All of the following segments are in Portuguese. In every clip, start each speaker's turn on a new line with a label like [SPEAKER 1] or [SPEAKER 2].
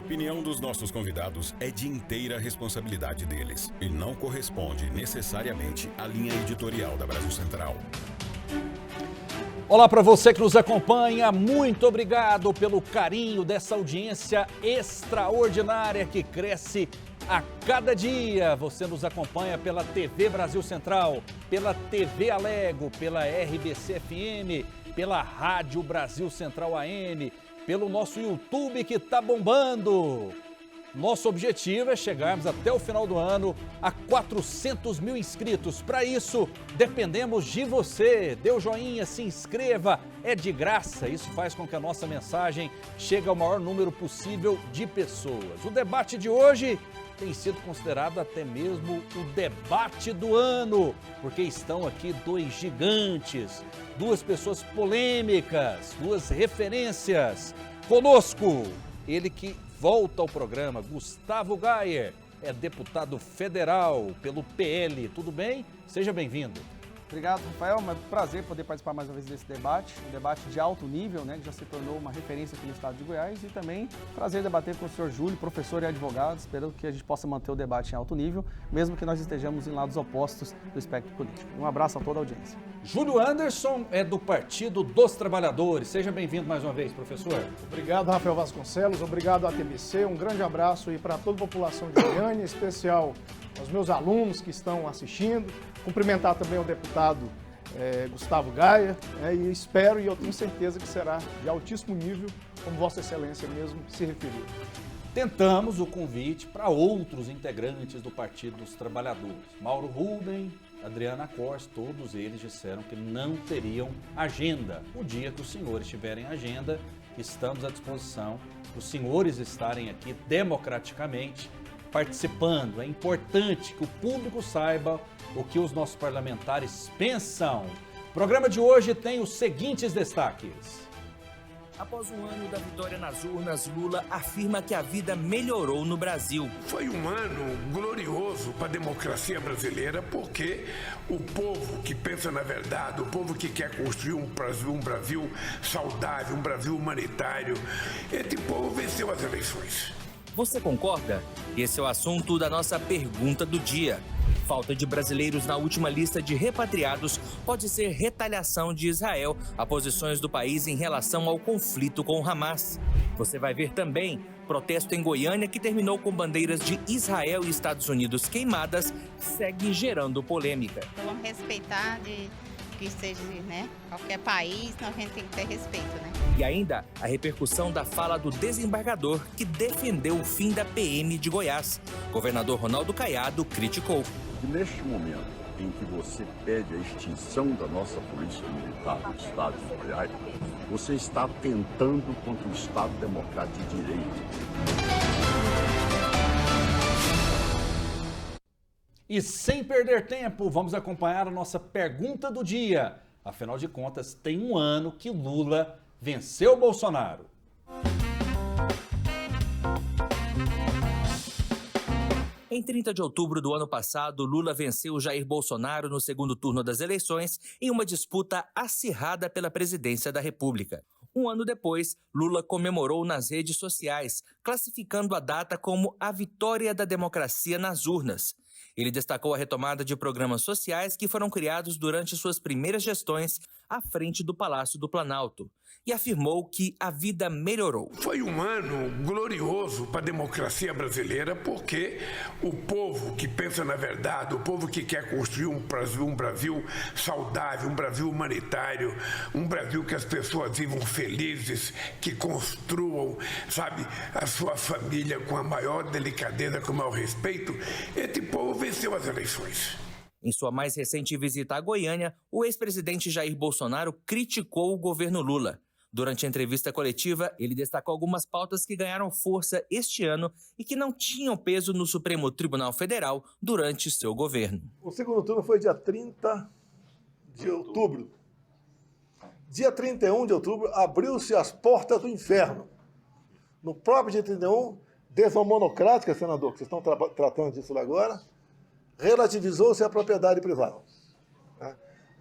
[SPEAKER 1] opinião dos nossos convidados é de inteira responsabilidade deles e não corresponde necessariamente à linha editorial da Brasil Central.
[SPEAKER 2] Olá para você que nos acompanha, muito obrigado pelo carinho dessa audiência extraordinária que cresce a cada dia. Você nos acompanha pela TV Brasil Central, pela TV Alego, pela RBC FM, pela Rádio Brasil Central AM, pelo nosso YouTube que está bombando. Nosso objetivo é chegarmos até o final do ano a 400 mil inscritos. Para isso, dependemos de você. Dê o joinha, se inscreva, é de graça. Isso faz com que a nossa mensagem chegue ao maior número possível de pessoas. O debate de hoje tem sido considerado até mesmo o debate do ano, porque estão aqui dois gigantes, duas pessoas polêmicas, duas referências. Conosco, ele que volta ao programa, Gustavo Gayer, é deputado federal pelo PL. Tudo bem? Seja bem-vindo.
[SPEAKER 3] Obrigado, Rafael. É um prazer poder participar mais uma vez desse debate, um debate de alto nível, né, que já se tornou uma referência aqui no estado de Goiás, e também prazer debater com o senhor Júlio, professor e advogado. Espero que a gente possa manter o debate em alto nível, mesmo que nós estejamos em lados opostos do espectro político. Um abraço a toda a audiência.
[SPEAKER 2] Júlio Anderson é do Partido dos Trabalhadores. Seja bem-vindo mais uma vez, professor.
[SPEAKER 4] Obrigado, Rafael Vasconcelos. Obrigado à TBC. Um grande abraço aí para toda a população de Goiânia, em especial aos meus alunos que estão assistindo. Cumprimentar também o deputado Gustavo Gayer, e espero e eu tenho certeza que será de altíssimo nível, como Vossa Excelência mesmo se referiu.
[SPEAKER 2] Tentamos o convite para outros integrantes do Partido dos Trabalhadores. Mauro Rubem, Adriana Cors, todos eles disseram que não teriam agenda. O dia que os senhores tiverem agenda, estamos à disposição dos senhores estarem aqui democraticamente participando. É importante que o público saiba o que os nossos parlamentares pensam. O programa de hoje tem os seguintes destaques.
[SPEAKER 5] Após um ano da vitória nas urnas, Lula afirma que a vida melhorou no Brasil.
[SPEAKER 6] Foi um ano glorioso para a democracia brasileira, porque o povo que pensa na verdade, o povo que quer construir um Brasil saudável, um Brasil humanitário, esse povo venceu as eleições.
[SPEAKER 5] Você concorda? Esse é o assunto da nossa pergunta do dia. Falta de brasileiros na última lista de repatriados pode ser retaliação de Israel a posições do país em relação ao conflito com o Hamas. Você vai ver também protesto em Goiânia que terminou com bandeiras de Israel e Estados Unidos queimadas, segue gerando polêmica.
[SPEAKER 7] Vamos respeitar que seja, né, qualquer país, a gente tem que ter respeito, né?
[SPEAKER 5] E ainda a repercussão da fala do desembargador que defendeu o fim da PM de Goiás. Governador Ronaldo Caiado criticou.
[SPEAKER 8] Neste momento em que você pede a extinção da nossa polícia militar do estado de Goiás, você está atentando contra o Estado Democrático de Direito.
[SPEAKER 2] E sem perder tempo, vamos acompanhar a nossa pergunta do dia. Afinal de contas, tem um ano que Lula venceu Bolsonaro.
[SPEAKER 5] Em 30 de outubro do ano passado, Lula venceu Jair Bolsonaro no segundo turno das eleições em uma disputa acirrada pela presidência da República. Um ano depois, Lula comemorou nas redes sociais, classificando a data como a vitória da democracia nas urnas. Ele destacou a retomada de programas sociais que foram criados durante suas primeiras gestões à frente do Palácio do Planalto e afirmou que a vida melhorou.
[SPEAKER 6] Foi um ano glorioso para a democracia brasileira, porque o povo que pensa na verdade, o povo que quer construir um Brasil saudável, um Brasil humanitário, um Brasil que as pessoas vivam felizes, que construam, sabe, a sua família com a maior delicadeza, com o maior respeito, esse povo venceu as eleições.
[SPEAKER 5] Em sua mais recente visita à Goiânia, o ex-presidente Jair Bolsonaro criticou o governo Lula. Durante a entrevista coletiva, ele destacou algumas pautas que ganharam força este ano e que não tinham peso no Supremo Tribunal Federal durante seu governo.
[SPEAKER 9] O segundo turno foi dia 30 de outubro. Dia 31 de outubro, abriu-se as portas do inferno. No próprio dia 31, decisão monocrática, senador, que vocês estão tratando disso lá agora, relativizou-se a propriedade privada.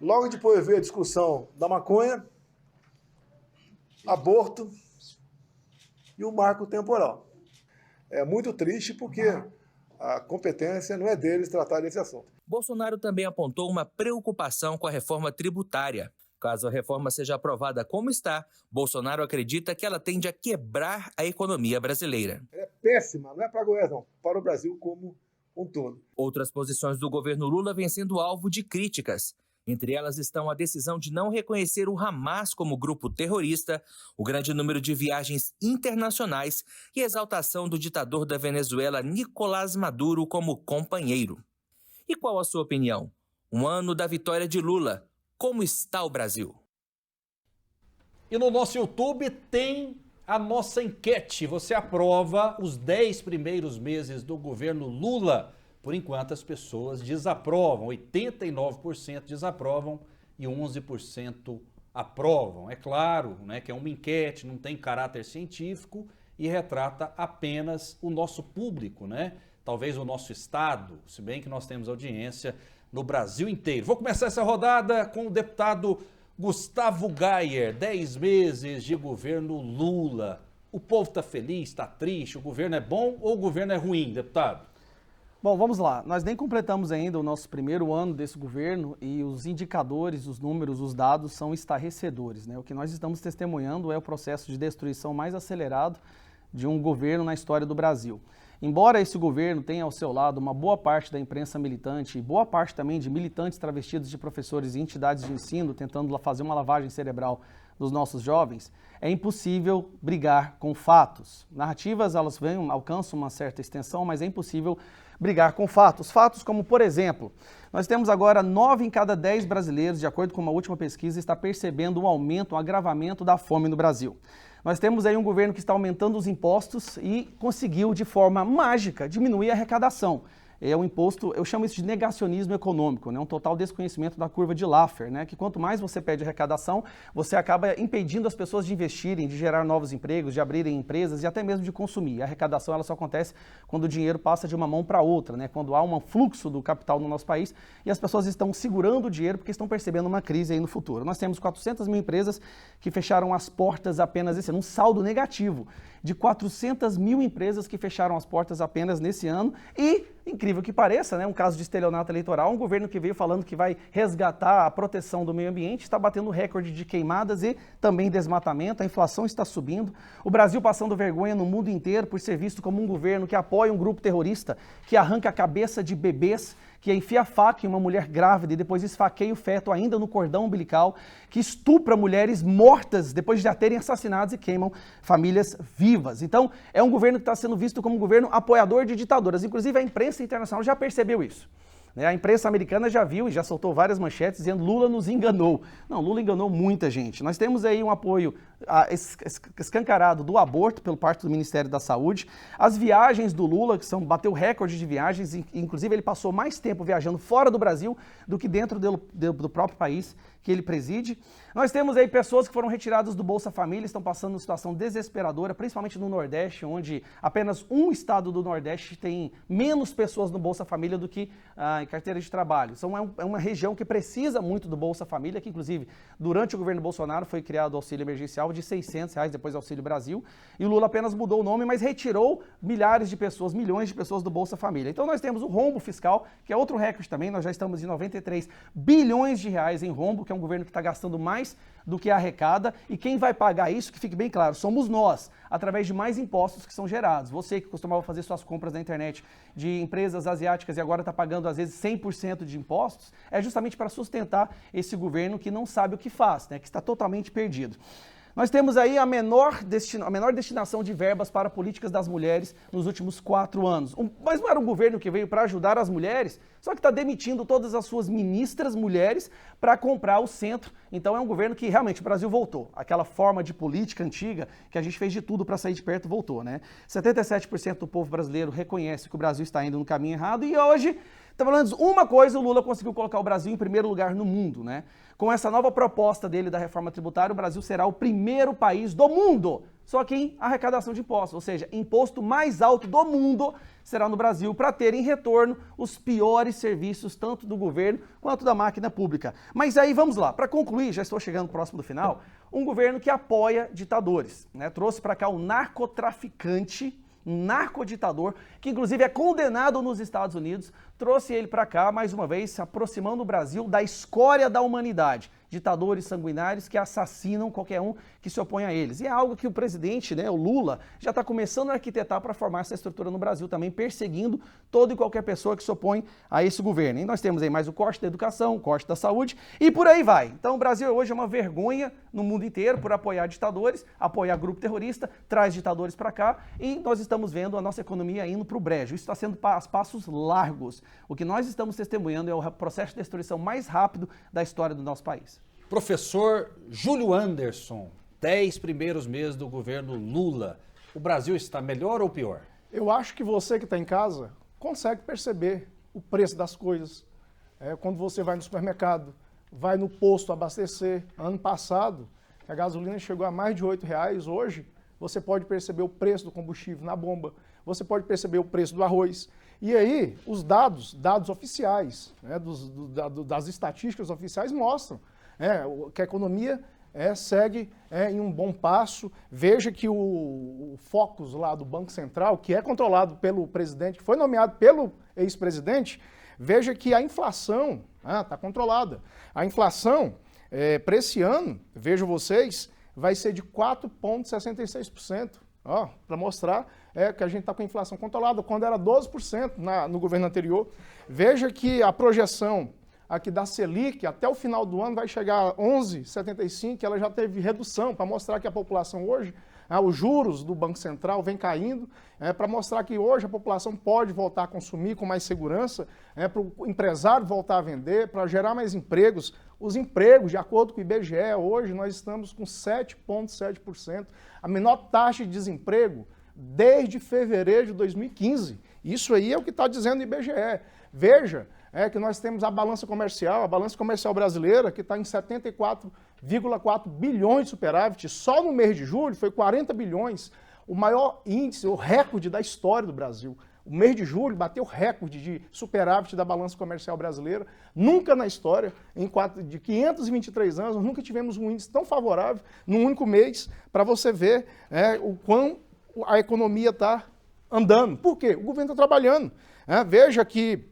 [SPEAKER 9] Logo depois veio a discussão da maconha, aborto e o marco temporal. é muito triste porque a competência não é deles tratar desse assunto.
[SPEAKER 5] Bolsonaro também apontou uma preocupação com a reforma tributária. Caso a reforma seja aprovada como está, Bolsonaro acredita que ela tende a quebrar a economia brasileira.
[SPEAKER 9] É péssima, não é para Goiás não, para o Brasil como um todo.
[SPEAKER 5] Outras posições do governo Lula vêm sendo alvo de críticas. Entre elas estão a decisão de não reconhecer o Hamas como grupo terrorista, o grande número de viagens internacionais e a exaltação do ditador da Venezuela, Nicolás Maduro, como companheiro. E qual a sua opinião? Um ano da vitória de Lula. Como está o Brasil?
[SPEAKER 2] E no nosso YouTube tem a nossa enquete. Você aprova os 10 primeiros meses do governo Lula? Por enquanto, as pessoas desaprovam. 89% desaprovam e 11% aprovam. É claro, né, que é uma enquete, não tem caráter científico e retrata apenas o nosso público, né? Talvez o nosso estado, se bem que nós temos audiência no Brasil inteiro. Vou começar essa rodada com o deputado Gustavo Gayer. 10 meses de governo Lula. O povo está feliz, está triste? O governo é bom ou o governo é ruim, deputado?
[SPEAKER 3] Bom, vamos lá. Nós nem completamos ainda o nosso primeiro ano desse governo e os indicadores, os números, os dados são estarrecedores, né? O que nós estamos testemunhando é o processo de destruição mais acelerado de um governo na história do Brasil. Embora esse governo tenha ao seu lado uma boa parte da imprensa militante e boa parte também de militantes travestidos de professores e entidades de ensino tentando fazer uma lavagem cerebral dos nossos jovens, é impossível brigar com fatos. Narrativas, elas alcançam uma certa extensão, mas é impossível brigar com fatos. Fatos como, por exemplo, nós temos agora 9 em cada 10 brasileiros, de acordo com uma última pesquisa, está percebendo um aumento, um agravamento da fome no Brasil. Nós temos aí um governo que está aumentando os impostos e conseguiu, de forma mágica, diminuir a arrecadação. É um imposto, eu chamo isso de negacionismo econômico, né? Um total desconhecimento da curva de Laffer, né? Que quanto mais você pede arrecadação, você acaba impedindo as pessoas de investirem, de gerar novos empregos, de abrirem empresas e até mesmo de consumir. A arrecadação ela só acontece quando o dinheiro passa de uma mão para outra, né? Quando há um fluxo do capital no nosso país e as pessoas estão segurando o dinheiro porque estão percebendo uma crise aí no futuro. Nós temos 400 mil empresas que fecharam as portas apenas esse ano, um saldo negativo de 400 mil empresas que fecharam as portas apenas nesse ano e, incrível que pareça, né, um caso de estelionato eleitoral, um governo que veio falando que vai resgatar a proteção do meio ambiente, está batendo recorde de queimadas e também desmatamento, a inflação está subindo, o Brasil passando vergonha no mundo inteiro por ser visto como um governo que apoia um grupo terrorista, que arranca a cabeça de bebês, que enfia faca em uma mulher grávida e depois esfaqueia o feto ainda no cordão umbilical, que estupra mulheres mortas depois de já terem assassinados e queimam famílias vivas. Então, é um governo que está sendo visto como um governo apoiador de ditaduras. Inclusive, a imprensa internacional já percebeu isso. A imprensa americana já viu e já soltou várias manchetes dizendo Lula nos enganou. Não, Lula enganou muita gente. Nós temos aí um apoio escancarado do aborto pelo parte do Ministério da Saúde. As viagens do Lula, que bateu recorde de viagens, inclusive ele passou mais tempo viajando fora do Brasil do que dentro do próprio país que ele preside. Nós temos aí pessoas que foram retiradas do Bolsa Família, estão passando uma situação desesperadora, principalmente no Nordeste, onde apenas um estado do Nordeste tem menos pessoas no Bolsa Família do que em carteira de trabalho. Então é uma região que precisa muito do Bolsa Família, que inclusive durante o governo Bolsonaro foi criado o auxílio emergencial de R$600, depois Auxílio Brasil, e o Lula apenas mudou o nome, mas retirou milhares de pessoas, milhões de pessoas do Bolsa Família. Então nós temos o rombo fiscal, que é outro recorde também, nós já estamos em 93 bilhões de reais em rombo, que é um governo que está gastando mais do que arrecada, e quem vai pagar isso, que fique bem claro, somos nós, através de mais impostos que são gerados. Você que costumava fazer suas compras na internet de empresas asiáticas e agora está pagando às vezes 100% de impostos, é justamente para sustentar esse governo que não sabe o que faz, né, que está totalmente perdido. Nós temos aí a menor destinação de verbas para políticas das mulheres nos últimos 4 anos. Mas não era um governo que veio para ajudar as mulheres, só que está demitindo todas as suas ministras mulheres para comprar o centro. Então é um governo que realmente o Brasil voltou. Aquela forma de política antiga que a gente fez de tudo para sair de perto voltou, né? 77% do povo brasileiro reconhece que o Brasil está indo no caminho errado e hoje, pelo menos uma coisa, o Lula conseguiu colocar o Brasil em primeiro lugar no mundo, né? Com essa nova proposta dele da reforma tributária, o Brasil será o primeiro país do mundo, só que em arrecadação de impostos, ou seja, imposto mais alto do mundo será no Brasil para ter em retorno os piores serviços, tanto do governo quanto da máquina pública. Mas aí vamos lá, para concluir, já estou chegando próximo do final, um governo que apoia ditadores, né? Trouxe para cá o narcotraficante um narcoditador, que inclusive é condenado nos Estados Unidos, trouxe ele para cá, mais uma vez, se aproximando o Brasil da escória da humanidade. Ditadores sanguinários que assassinam qualquer um que se opõe a eles. E é algo que o presidente, o Lula, já está começando a arquitetar para formar essa estrutura no Brasil também, perseguindo toda e qualquer pessoa que se opõe a esse governo. E nós temos aí mais o corte da educação, o corte da saúde e por aí vai. Então o Brasil hoje é uma vergonha no mundo inteiro por apoiar ditadores, apoiar grupo terrorista, traz ditadores para cá e nós estamos vendo a nossa economia indo para o brejo. Isso está sendo passos largos. O que nós estamos testemunhando é o processo de destruição mais rápido da história do nosso país.
[SPEAKER 2] Professor Júlio Anderson, 10 primeiros meses do governo Lula, o Brasil está melhor ou pior?
[SPEAKER 4] Eu acho que você que está em casa consegue perceber o preço das coisas. Quando você vai no supermercado, vai no posto abastecer, ano passado, a gasolina chegou a mais de R$8, hoje você pode perceber o preço do combustível na bomba, você pode perceber o preço do arroz. E aí, os dados oficiais, das estatísticas oficiais mostram que a economia segue em um bom passo. Veja que o Focus lá do Banco Central, que é controlado pelo presidente, que foi nomeado pelo ex-presidente, veja que a inflação está controlada. A inflação, para esse ano, vejam vocês, vai ser de 4,66%. Para mostrar que a gente está com a inflação controlada, quando era 12% no governo anterior. Veja que a projeção aqui da Selic, até o final do ano, vai chegar a 11,75%, ela já teve redução, para mostrar que a população hoje, os juros do Banco Central vem caindo, para mostrar que hoje a população pode voltar a consumir com mais segurança, para o empresário voltar a vender, para gerar mais empregos. Os empregos, de acordo com o IBGE, hoje nós estamos com 7,7%, a menor taxa de desemprego desde fevereiro de 2015. Isso aí é o que está dizendo o IBGE. Veja que nós temos a balança comercial brasileira, que está em 74,4 bilhões de superávit. Só no mês de julho foi 40 bilhões, o maior índice, o recorde da história do Brasil. O mês de julho bateu recorde de superávit da balança comercial brasileira. Nunca na história, de 523 anos, nós nunca tivemos um índice tão favorável num único mês, para você ver o quão a economia está andando. Por quê? O governo está trabalhando. Veja que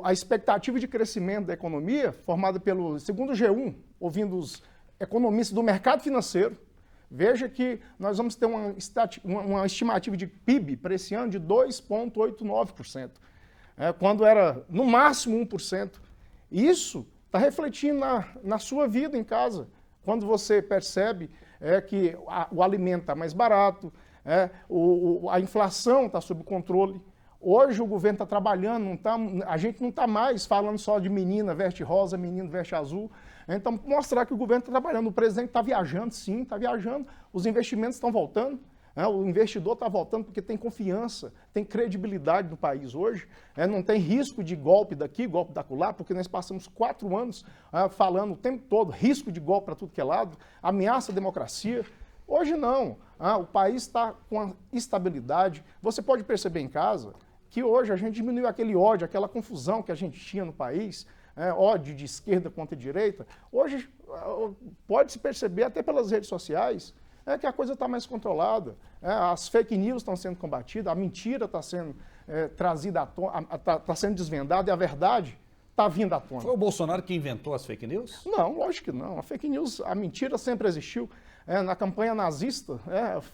[SPEAKER 4] a expectativa de crescimento da economia, formada segundo o G1, ouvindo os economistas do mercado financeiro, veja que nós vamos ter uma estimativa de PIB para esse ano de 2,89%, quando era no máximo 1%. Isso está refletindo na sua vida em casa, quando você percebe que o alimento está mais barato, a inflação está sob controle. Hoje o governo está trabalhando, a gente não está mais falando só de menina veste rosa, menino veste azul. Então, mostrar que o governo está trabalhando, o presidente está viajando, sim, está viajando, os investimentos estão voltando, o investidor está voltando porque tem confiança, tem credibilidade no país hoje, não tem risco de golpe daqui, golpe da acolá, porque nós passamos 4 anos falando o tempo todo, risco de golpe para tudo que é lado, ameaça à democracia. Hoje não, o país está com a estabilidade. Você pode perceber em casa que hoje a gente diminuiu aquele ódio, aquela confusão que a gente tinha no país, ódio de esquerda contra direita. Hoje pode-se perceber até pelas redes sociais que a coisa está mais controlada, as fake news estão sendo combatidas, a mentira está sendo trazida à tona, está sendo desvendada e a verdade está vindo à tona.
[SPEAKER 2] Foi o Bolsonaro que inventou as fake news?
[SPEAKER 4] Não, lógico que não. A fake news, a mentira sempre existiu. Na campanha nazista,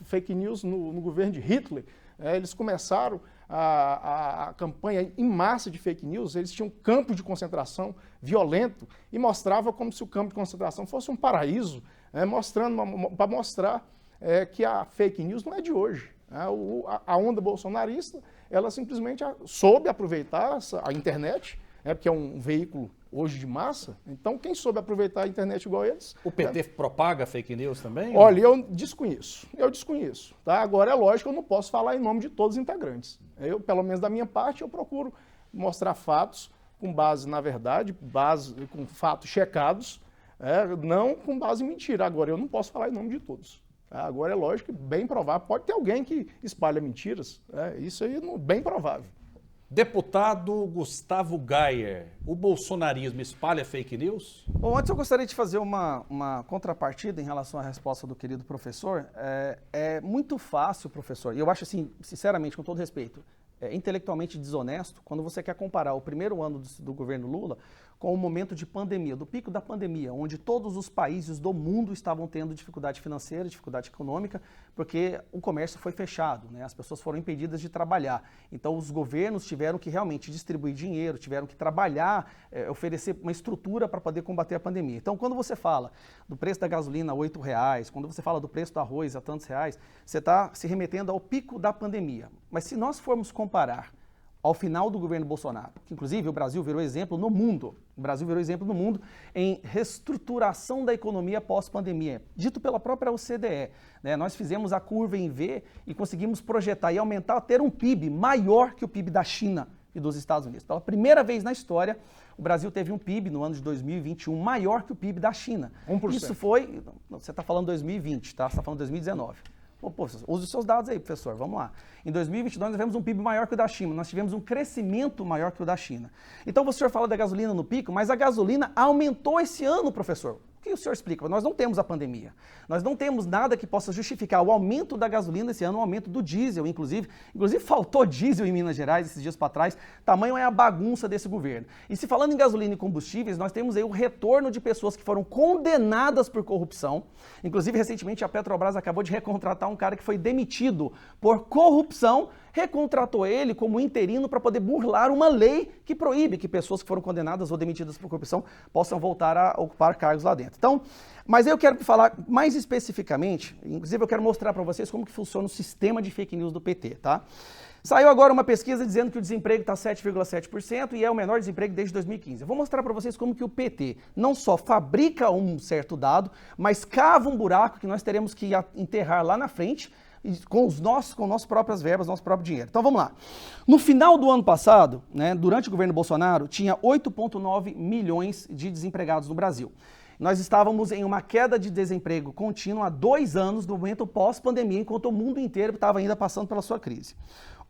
[SPEAKER 4] fake news no governo de Hitler, eles começaram a campanha em massa de fake news, eles tinham um campo de concentração violento e mostrava como se o campo de concentração fosse um paraíso, para mostrar que a fake news não é de hoje. A onda bolsonarista, ela simplesmente soube aproveitar a internet, porque é um veículo hoje de massa, então quem soube aproveitar a internet igual eles...
[SPEAKER 2] O PT propaga fake news também?
[SPEAKER 4] Olha, eu desconheço, tá? Agora é lógico que eu não posso falar em nome de todos os integrantes. Eu, pelo menos da minha parte, eu procuro mostrar fatos com base na verdade, com fatos checados, não com base em mentira. Agora eu não posso falar em nome de todos. Agora é lógico que bem provável, pode ter alguém que espalha mentiras, isso aí é bem provável.
[SPEAKER 2] Deputado Gustavo Gayer, o bolsonarismo espalha fake news?
[SPEAKER 3] Bom, antes eu gostaria de fazer uma contrapartida em relação à resposta do querido professor. É muito fácil, professor, e eu acho assim, sinceramente, com todo respeito, intelectualmente desonesto quando você quer comparar o primeiro ano do governo Lula com o momento de pandemia, do pico da pandemia, onde todos os países do mundo estavam tendo dificuldade financeira, dificuldade econômica, porque o comércio foi fechado, né? As pessoas foram impedidas de trabalhar. Então os governos tiveram que realmente distribuir dinheiro, tiveram que trabalhar, oferecer uma estrutura para poder combater a pandemia. Então quando você fala do preço da gasolina a R$8, quando você fala do preço do arroz a tantos reais, você está se remetendo ao pico da pandemia. Mas se nós formos comparar ao final do governo Bolsonaro, que inclusive o Brasil virou exemplo no mundo, em reestruturação da economia pós-pandemia, dito pela própria OCDE. Né? Nós fizemos a curva em V e conseguimos projetar e aumentar, ter um PIB maior que o PIB da China e dos Estados Unidos. Pela primeira vez na história, o Brasil teve um PIB no ano de 2021 maior que o PIB da China.
[SPEAKER 4] 1%.
[SPEAKER 3] Isso foi, você está falando 2020, tá? Você está falando 2019. Pô, use os seus dados aí, professor, vamos lá. Em 2022 nós tivemos um PIB maior que o da China, nós tivemos um crescimento maior que o da China. Então o senhor fala da gasolina no pico, mas a gasolina aumentou esse ano, professor. O que o senhor explica? Nós não temos a pandemia. Nós não temos nada que possa justificar o aumento da gasolina esse ano, o aumento do diesel, inclusive. Inclusive faltou diesel em Minas Gerais esses dias para trás. Tamanho é a bagunça desse governo. E se falando em gasolina e combustíveis, nós temos aí o retorno de pessoas que foram condenadas por corrupção. Inclusive, recentemente, a Petrobras acabou de recontratar um cara que foi demitido por corrupção, recontratou ele como interino para poder burlar uma lei que proíbe que pessoas que foram condenadas ou demitidas por corrupção possam voltar a ocupar cargos lá dentro. Então, mas eu quero falar mais especificamente, inclusive eu quero mostrar para vocês como que funciona o sistema de fake news do PT, tá? Saiu agora uma pesquisa dizendo que o desemprego está 7,7% e é o menor desemprego desde 2015. Eu vou mostrar para vocês como que o PT não só fabrica um certo dado, mas cava um buraco que nós teremos que enterrar lá na frente, com nossas próprias verbas, nosso próprio dinheiro. Então vamos lá. No final do ano passado, né, durante o governo Bolsonaro, tinha 8,9 milhões de desempregados no Brasil. Nós estávamos em uma queda de desemprego contínua há 2 anos, no momento pós-pandemia, enquanto o mundo inteiro estava ainda passando pela sua crise.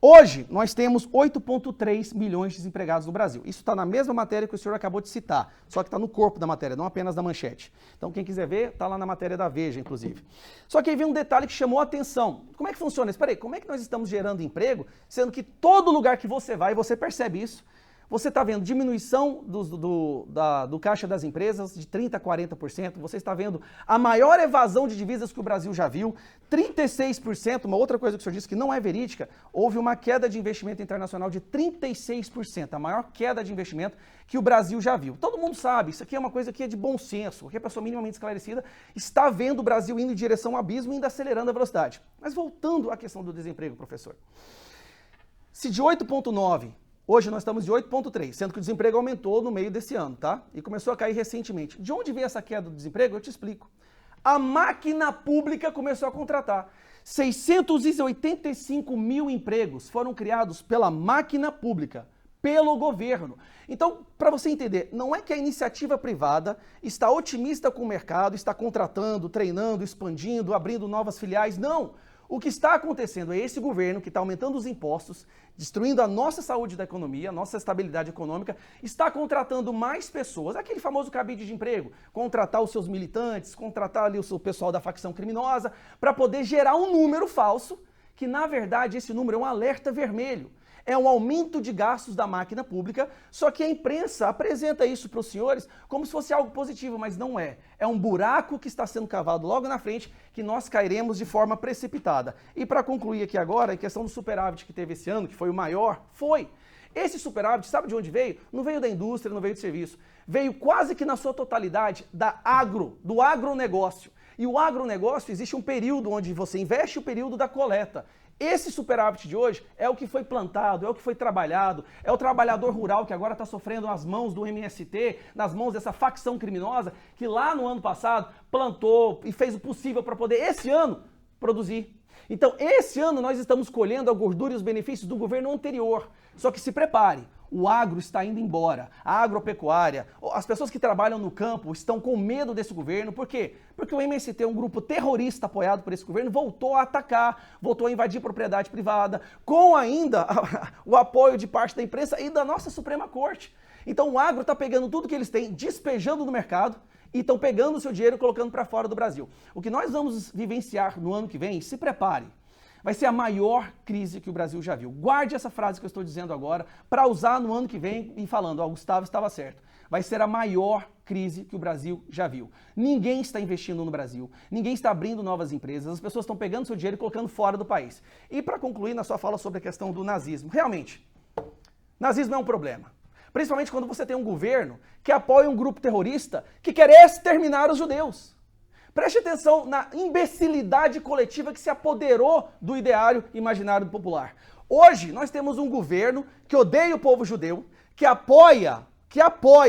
[SPEAKER 3] Hoje, nós temos 8,3 milhões de desempregados no Brasil. Isso está na mesma matéria que o senhor acabou de citar, só que está no corpo da matéria, não apenas na manchete. Então, quem quiser ver, está lá na matéria da Veja, inclusive. Só que aí vem um detalhe que chamou a atenção. Como é que funciona isso? Espera aí, como é que nós estamos gerando emprego, sendo que todo lugar que você vai, você percebe isso, você está vendo diminuição do caixa das empresas de 30% a 40%, você está vendo a maior evasão de divisas que o Brasil já viu, 36%, uma outra coisa que o senhor disse que não é verídica, houve uma queda de investimento internacional de 36%, a maior queda de investimento que o Brasil já viu. Todo mundo sabe, isso aqui é uma coisa que é de bom senso, qualquer pessoa minimamente esclarecida está vendo o Brasil indo em direção ao abismo e ainda acelerando a velocidade. Mas voltando à questão do desemprego, professor, se de 8,9%, hoje nós estamos de 8,3%, sendo que o desemprego aumentou no meio desse ano, tá? E começou a cair recentemente. De onde veio essa queda do desemprego? Eu te explico. A máquina pública começou a contratar. 685 mil empregos foram criados pela máquina pública, pelo governo. Então, para você entender, não é que a iniciativa privada está otimista com o mercado, está contratando, treinando, expandindo, abrindo novas filiais, não. O que está acontecendo é esse governo que está aumentando os impostos, destruindo a nossa saúde da economia, a nossa estabilidade econômica, está contratando mais pessoas, aquele famoso cabide de emprego, contratar os seus militantes, contratar ali o seu pessoal da facção criminosa, para poder gerar um número falso, que na verdade esse número é um alerta vermelho. É um aumento de gastos da máquina pública, só que a imprensa apresenta isso para os senhores como se fosse algo positivo, mas não é. É um buraco que está sendo cavado logo na frente, que nós cairemos de forma precipitada. E para concluir aqui agora, a questão do superávit que teve esse ano, que foi o maior, foi. Esse superávit, sabe de onde veio? Não veio da indústria, não veio do serviço. Veio quase que na sua totalidade do agronegócio. E o agronegócio, existe um período onde você investe, o período da coleta. Esse superávit de hoje é o que foi plantado, é o que foi trabalhado, é o trabalhador rural que agora está sofrendo nas mãos do MST, nas mãos dessa facção criminosa que lá no ano passado plantou e fez o possível para poder, esse ano, produzir. Então, esse ano nós estamos colhendo a gordura e os benefícios do governo anterior. Só que se prepare, O agro está indo embora, a agropecuária, as pessoas que trabalham no campo estão com medo desse governo. Por quê? Porque o MST, um grupo terrorista apoiado por esse governo, voltou a atacar, voltou a invadir propriedade privada, com ainda o apoio de parte da imprensa e da nossa Suprema Corte. Então o agro está pegando tudo que eles têm, despejando no mercado e estão pegando o seu dinheiro e colocando para fora do Brasil. O que nós vamos vivenciar no ano que vem, se prepare, vai ser a maior crise que o Brasil já viu. Guarde essa frase que eu estou dizendo agora para usar no ano que vem e falando, ó, o Gustavo estava certo. Vai ser a maior crise que o Brasil já viu. Ninguém está investindo no Brasil, ninguém está abrindo novas empresas, as pessoas estão pegando seu dinheiro e colocando fora do país. E para concluir na sua fala sobre a questão do nazismo, realmente, nazismo é um problema. Principalmente quando você tem um governo que apoia um grupo terrorista que quer exterminar os judeus. Preste atenção na imbecilidade coletiva que se apoderou do ideário imaginário popular. Hoje, nós temos um governo que odeia o povo judeu, que apoia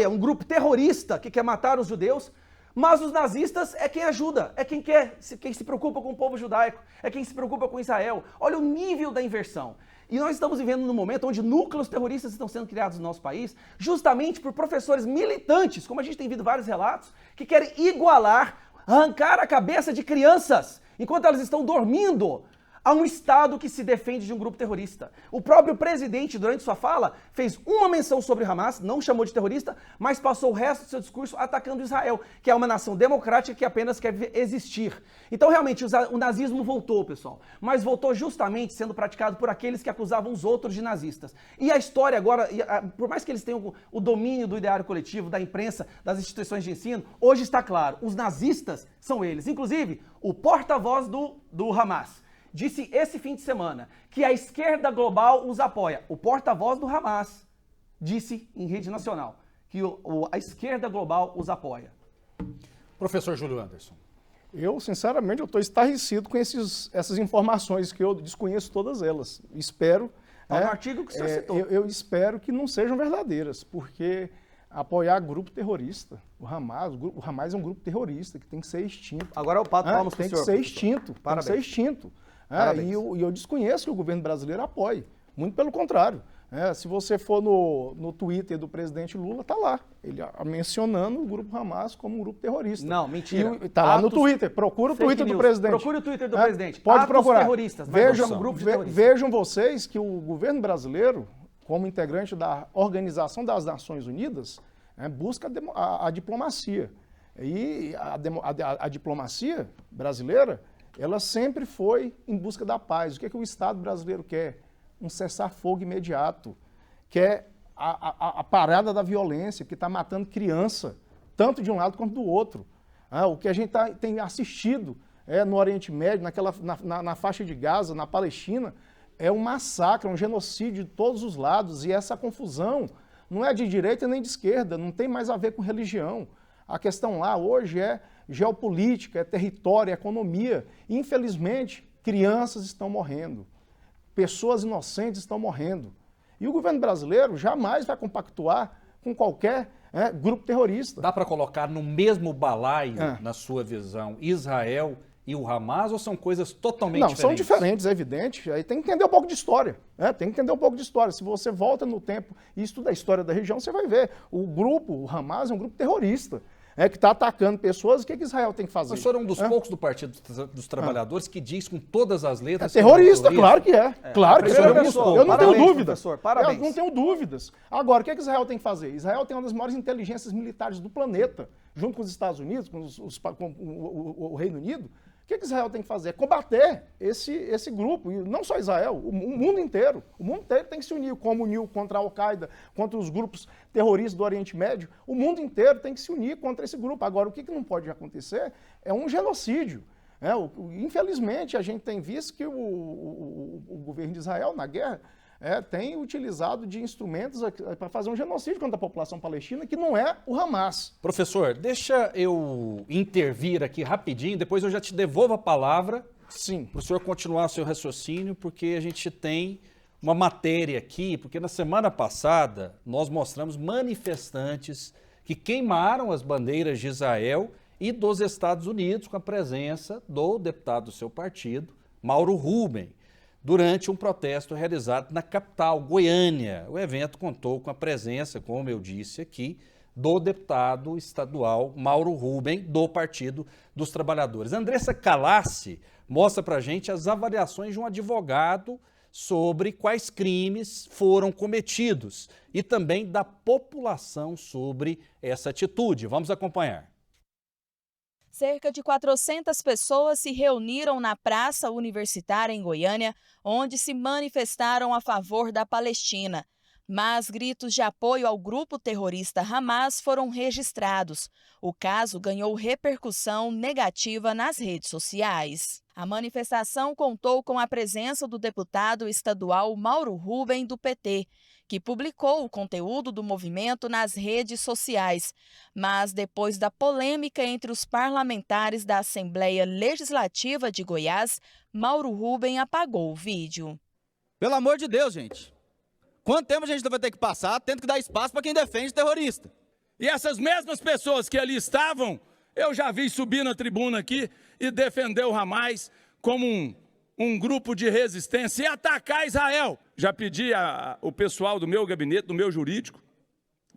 [SPEAKER 3] um grupo terrorista que quer matar os judeus, mas os nazistas é quem ajuda, é quem se preocupa com o povo judaico, é quem se preocupa com Israel. Olha o nível da inversão. E nós estamos vivendo num momento onde núcleos terroristas estão sendo criados no nosso país, justamente por professores militantes, como a gente tem visto vários relatos, que querem igualar, arrancar a cabeça de crianças enquanto elas estão dormindo a um Estado que se defende de um grupo terrorista. O próprio presidente, durante sua fala, fez uma menção sobre o Hamas, não chamou de terrorista, mas passou o resto do seu discurso atacando Israel, que é uma nação democrática que apenas quer existir. Então, realmente, o nazismo voltou, pessoal, mas voltou justamente sendo praticado por aqueles que acusavam os outros de nazistas. E a história agora, por mais que eles tenham o domínio do ideário coletivo, da imprensa, das instituições de ensino, hoje está claro, os nazistas são eles. Inclusive, o porta-voz do Hamas disse esse fim de semana que a esquerda global os apoia. O porta-voz do Hamas disse em rede nacional que a esquerda global os apoia.
[SPEAKER 2] Professor Júlio Anderson.
[SPEAKER 4] Eu, sinceramente, eu estou estarrecido com essas informações que eu desconheço todas elas. Espero...
[SPEAKER 3] É um artigo que o senhor citou.
[SPEAKER 4] Eu espero que não sejam verdadeiras, porque apoiar grupo terrorista, o Hamas é um grupo terrorista que tem que ser extinto.
[SPEAKER 3] Agora eu pato palmas para o senhor.
[SPEAKER 4] Tem que ser extinto.
[SPEAKER 3] Parabéns.
[SPEAKER 4] Tem que ser extinto. E eu desconheço que o governo brasileiro apoie. Muito pelo contrário. Se você for no Twitter do presidente Lula, está lá. Ele mencionando o grupo Hamas como um grupo terrorista.
[SPEAKER 3] Não, mentira.
[SPEAKER 4] Está lá no Twitter. Procura o Twitter do presidente.
[SPEAKER 3] Procure o Twitter do presidente.
[SPEAKER 4] Pode procurar.
[SPEAKER 3] Terroristas, mas não grupo de terroristas.
[SPEAKER 4] Vejam vocês que o governo brasileiro, como integrante da Organização das Nações Unidas, busca a diplomacia. E a diplomacia brasileira, ela sempre foi em busca da paz. O que é que o Estado brasileiro quer? Um cessar-fogo imediato. Quer a parada da violência, que está matando criança, tanto de um lado quanto do outro. O que a gente tem assistido no Oriente Médio, na faixa de Gaza, na Palestina, é um massacre, um genocídio de todos os lados. E essa confusão não é de direita nem de esquerda, não tem mais a ver com religião. A questão lá hoje é geopolítica, é território, é economia. Infelizmente, crianças estão morrendo, pessoas inocentes estão morrendo. E o governo brasileiro jamais vai compactuar com qualquer grupo terrorista.
[SPEAKER 2] Dá para colocar no mesmo balaio, na sua visão, Israel e o Hamas, ou são coisas totalmente diferentes?
[SPEAKER 4] Não, são diferentes, é evidente. Aí tem que entender um pouco de história. Tem que entender um pouco de história. Se você volta no tempo e estuda a história da região, você vai ver. O Hamas é um grupo terrorista. Que está atacando pessoas. O que Israel tem que fazer?
[SPEAKER 2] O senhor é um dos poucos do Partido dos Trabalhadores que diz com todas as letras...
[SPEAKER 4] terrorista, claro que é. Claro que é. Eu não tenho dúvidas.
[SPEAKER 3] Parabéns.
[SPEAKER 4] Eu não tenho dúvidas. Agora, o que Israel tem que fazer? Israel tem uma das maiores inteligências militares do planeta, junto com os Estados Unidos, com o Reino Unido. O que Israel tem que fazer? É combater esse grupo, e não só Israel, o mundo inteiro. O mundo inteiro tem que se unir, como uniu contra a Al-Qaeda, contra os grupos terroristas do Oriente Médio. O mundo inteiro tem que se unir contra esse grupo. Agora, o que não pode acontecer é um genocídio. Infelizmente, a gente tem visto que o governo de Israel, na guerra, tem utilizado de instrumentos para fazer um genocídio contra a população palestina, que não é o Hamas.
[SPEAKER 2] Professor, deixa eu intervir aqui rapidinho, depois eu já te devolvo a palavra.
[SPEAKER 4] Sim.
[SPEAKER 2] Para o senhor continuar seu raciocínio, porque a gente tem uma matéria aqui, porque na semana passada nós mostramos manifestantes que queimaram as bandeiras de Israel e dos Estados Unidos com a presença do deputado do seu partido, Mauro Rubem. durante um protesto realizado na capital, Goiânia. O evento contou com a presença, como eu disse aqui, do deputado estadual Mauro Rubem, do Partido dos Trabalhadores. Andressa Calassi mostra para a gente as avaliações de um advogado sobre quais crimes foram cometidos e também da população sobre essa atitude. Vamos acompanhar.
[SPEAKER 10] Cerca de 400 pessoas se reuniram na Praça Universitária em Goiânia, onde se manifestaram a favor da Palestina. Mas gritos de apoio ao grupo terrorista Hamas foram registrados. O caso ganhou repercussão negativa nas redes sociais. A manifestação contou com a presença do deputado estadual Mauro Rubem, do PT, que publicou o conteúdo do movimento nas redes sociais. Mas depois da polêmica entre os parlamentares da Assembleia Legislativa de Goiás, Mauro Rubem apagou o vídeo.
[SPEAKER 11] Pelo amor de Deus, gente. Quanto tempo a gente vai ter que passar tendo que dar espaço para quem defende terrorista?
[SPEAKER 12] E essas mesmas pessoas que ali estavam, eu já vi subir na tribuna aqui e defender o Hamas como um grupo de resistência e atacar Israel. Já pedi o pessoal do meu gabinete, do meu jurídico,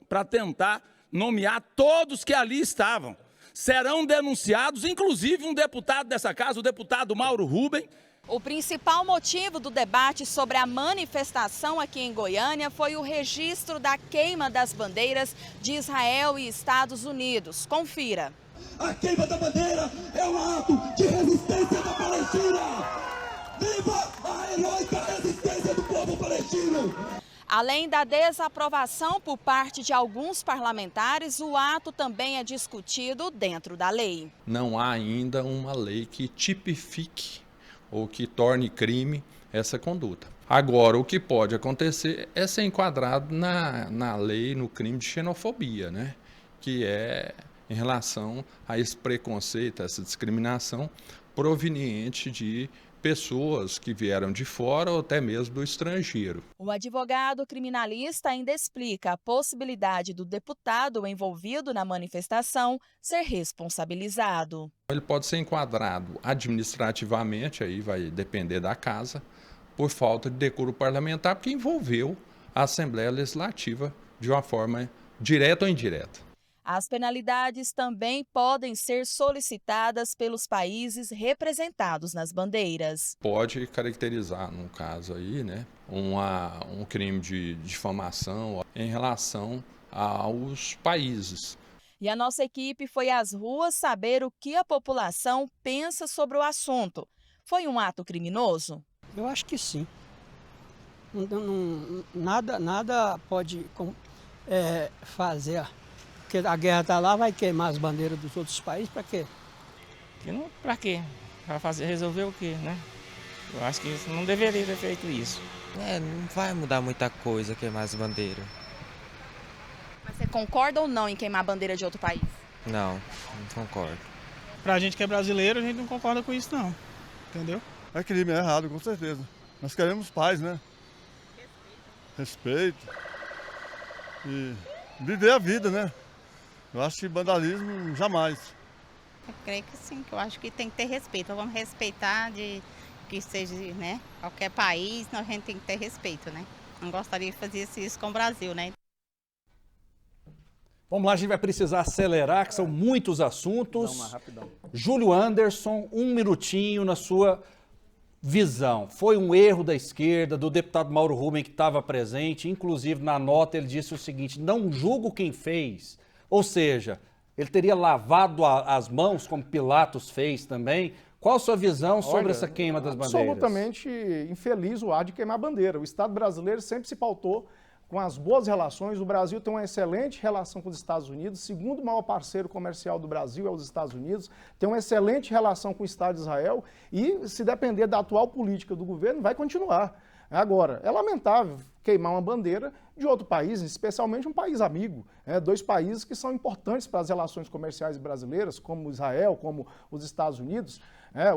[SPEAKER 12] para tentar nomear todos que ali estavam. Serão denunciados, inclusive um deputado dessa casa, o deputado Mauro Rubem.
[SPEAKER 10] O principal motivo do debate sobre a manifestação aqui em Goiânia foi o registro da queima das bandeiras de Israel e Estados Unidos. Confira.
[SPEAKER 13] A queima da bandeira é um ato de resistência da Palestina! Viva a heróica resistência do povo palestino!
[SPEAKER 10] Além da desaprovação por parte de alguns parlamentares, o ato também é discutido dentro da lei.
[SPEAKER 14] Não há ainda uma lei que tipifique ou que torne crime essa conduta. Agora, o que pode acontecer é ser enquadrado na lei, no crime de xenofobia, né? Que é em relação a esse preconceito, essa discriminação proveniente de pessoas que vieram de fora ou até mesmo do estrangeiro.
[SPEAKER 10] O advogado criminalista ainda explica a possibilidade do deputado envolvido na manifestação ser responsabilizado.
[SPEAKER 14] Ele pode ser enquadrado administrativamente, aí vai depender da casa, por falta de decoro parlamentar, porque envolveu a Assembleia Legislativa de uma forma direta ou indireta.
[SPEAKER 10] As penalidades também podem ser solicitadas pelos países representados nas bandeiras.
[SPEAKER 14] Pode caracterizar, no caso aí, né, um crime de difamação em relação aos países.
[SPEAKER 10] E a nossa equipe foi às ruas saber o que a população pensa sobre o assunto. Foi um ato criminoso?
[SPEAKER 15] Eu acho que sim. Nada pode fazer. Porque a guerra está lá, vai queimar as bandeiras dos outros países, para quê?
[SPEAKER 16] Para quê? Para resolver o quê, né? Eu acho que não deveria ter feito isso.
[SPEAKER 17] Não vai mudar muita coisa queimar as bandeiras.
[SPEAKER 10] Mas você concorda ou não em queimar a bandeira de outro país?
[SPEAKER 17] Não concordo.
[SPEAKER 18] Pra gente que é brasileiro, a gente não concorda com isso não, entendeu?
[SPEAKER 19] É crime, é errado, com certeza. Nós queremos paz, né? Respeito. E viver a vida, né? Eu acho que vandalismo jamais.
[SPEAKER 7] Eu creio que sim, que eu acho que tem que ter respeito. Vamos respeitar de que seja, né? Qualquer país, a gente tem que ter respeito, né? Não gostaria de fazer isso com o Brasil, né?
[SPEAKER 2] Vamos lá, a gente vai precisar acelerar, que são muitos assuntos. Rapidão. Júlio Anderson, um minutinho na sua visão. Foi um erro da esquerda, do deputado Mauro Rubem, que estava presente. Inclusive, na nota, ele disse o seguinte: não julgo quem fez. Ou seja, ele teria lavado as mãos, como Pilatos fez também. Qual a sua visão sobre essa queima das bandeiras?
[SPEAKER 4] Absolutamente infeliz o ato de queimar a bandeira. O Estado brasileiro sempre se pautou com as boas relações. O Brasil tem uma excelente relação com os Estados Unidos. O segundo maior parceiro comercial do Brasil é os Estados Unidos. Tem uma excelente relação com o Estado de Israel e, se depender da atual política do governo, vai continuar. Agora, é lamentável queimar uma bandeira de outro país, especialmente um país amigo. Dois países que são importantes para as relações comerciais brasileiras, como Israel, como os Estados Unidos.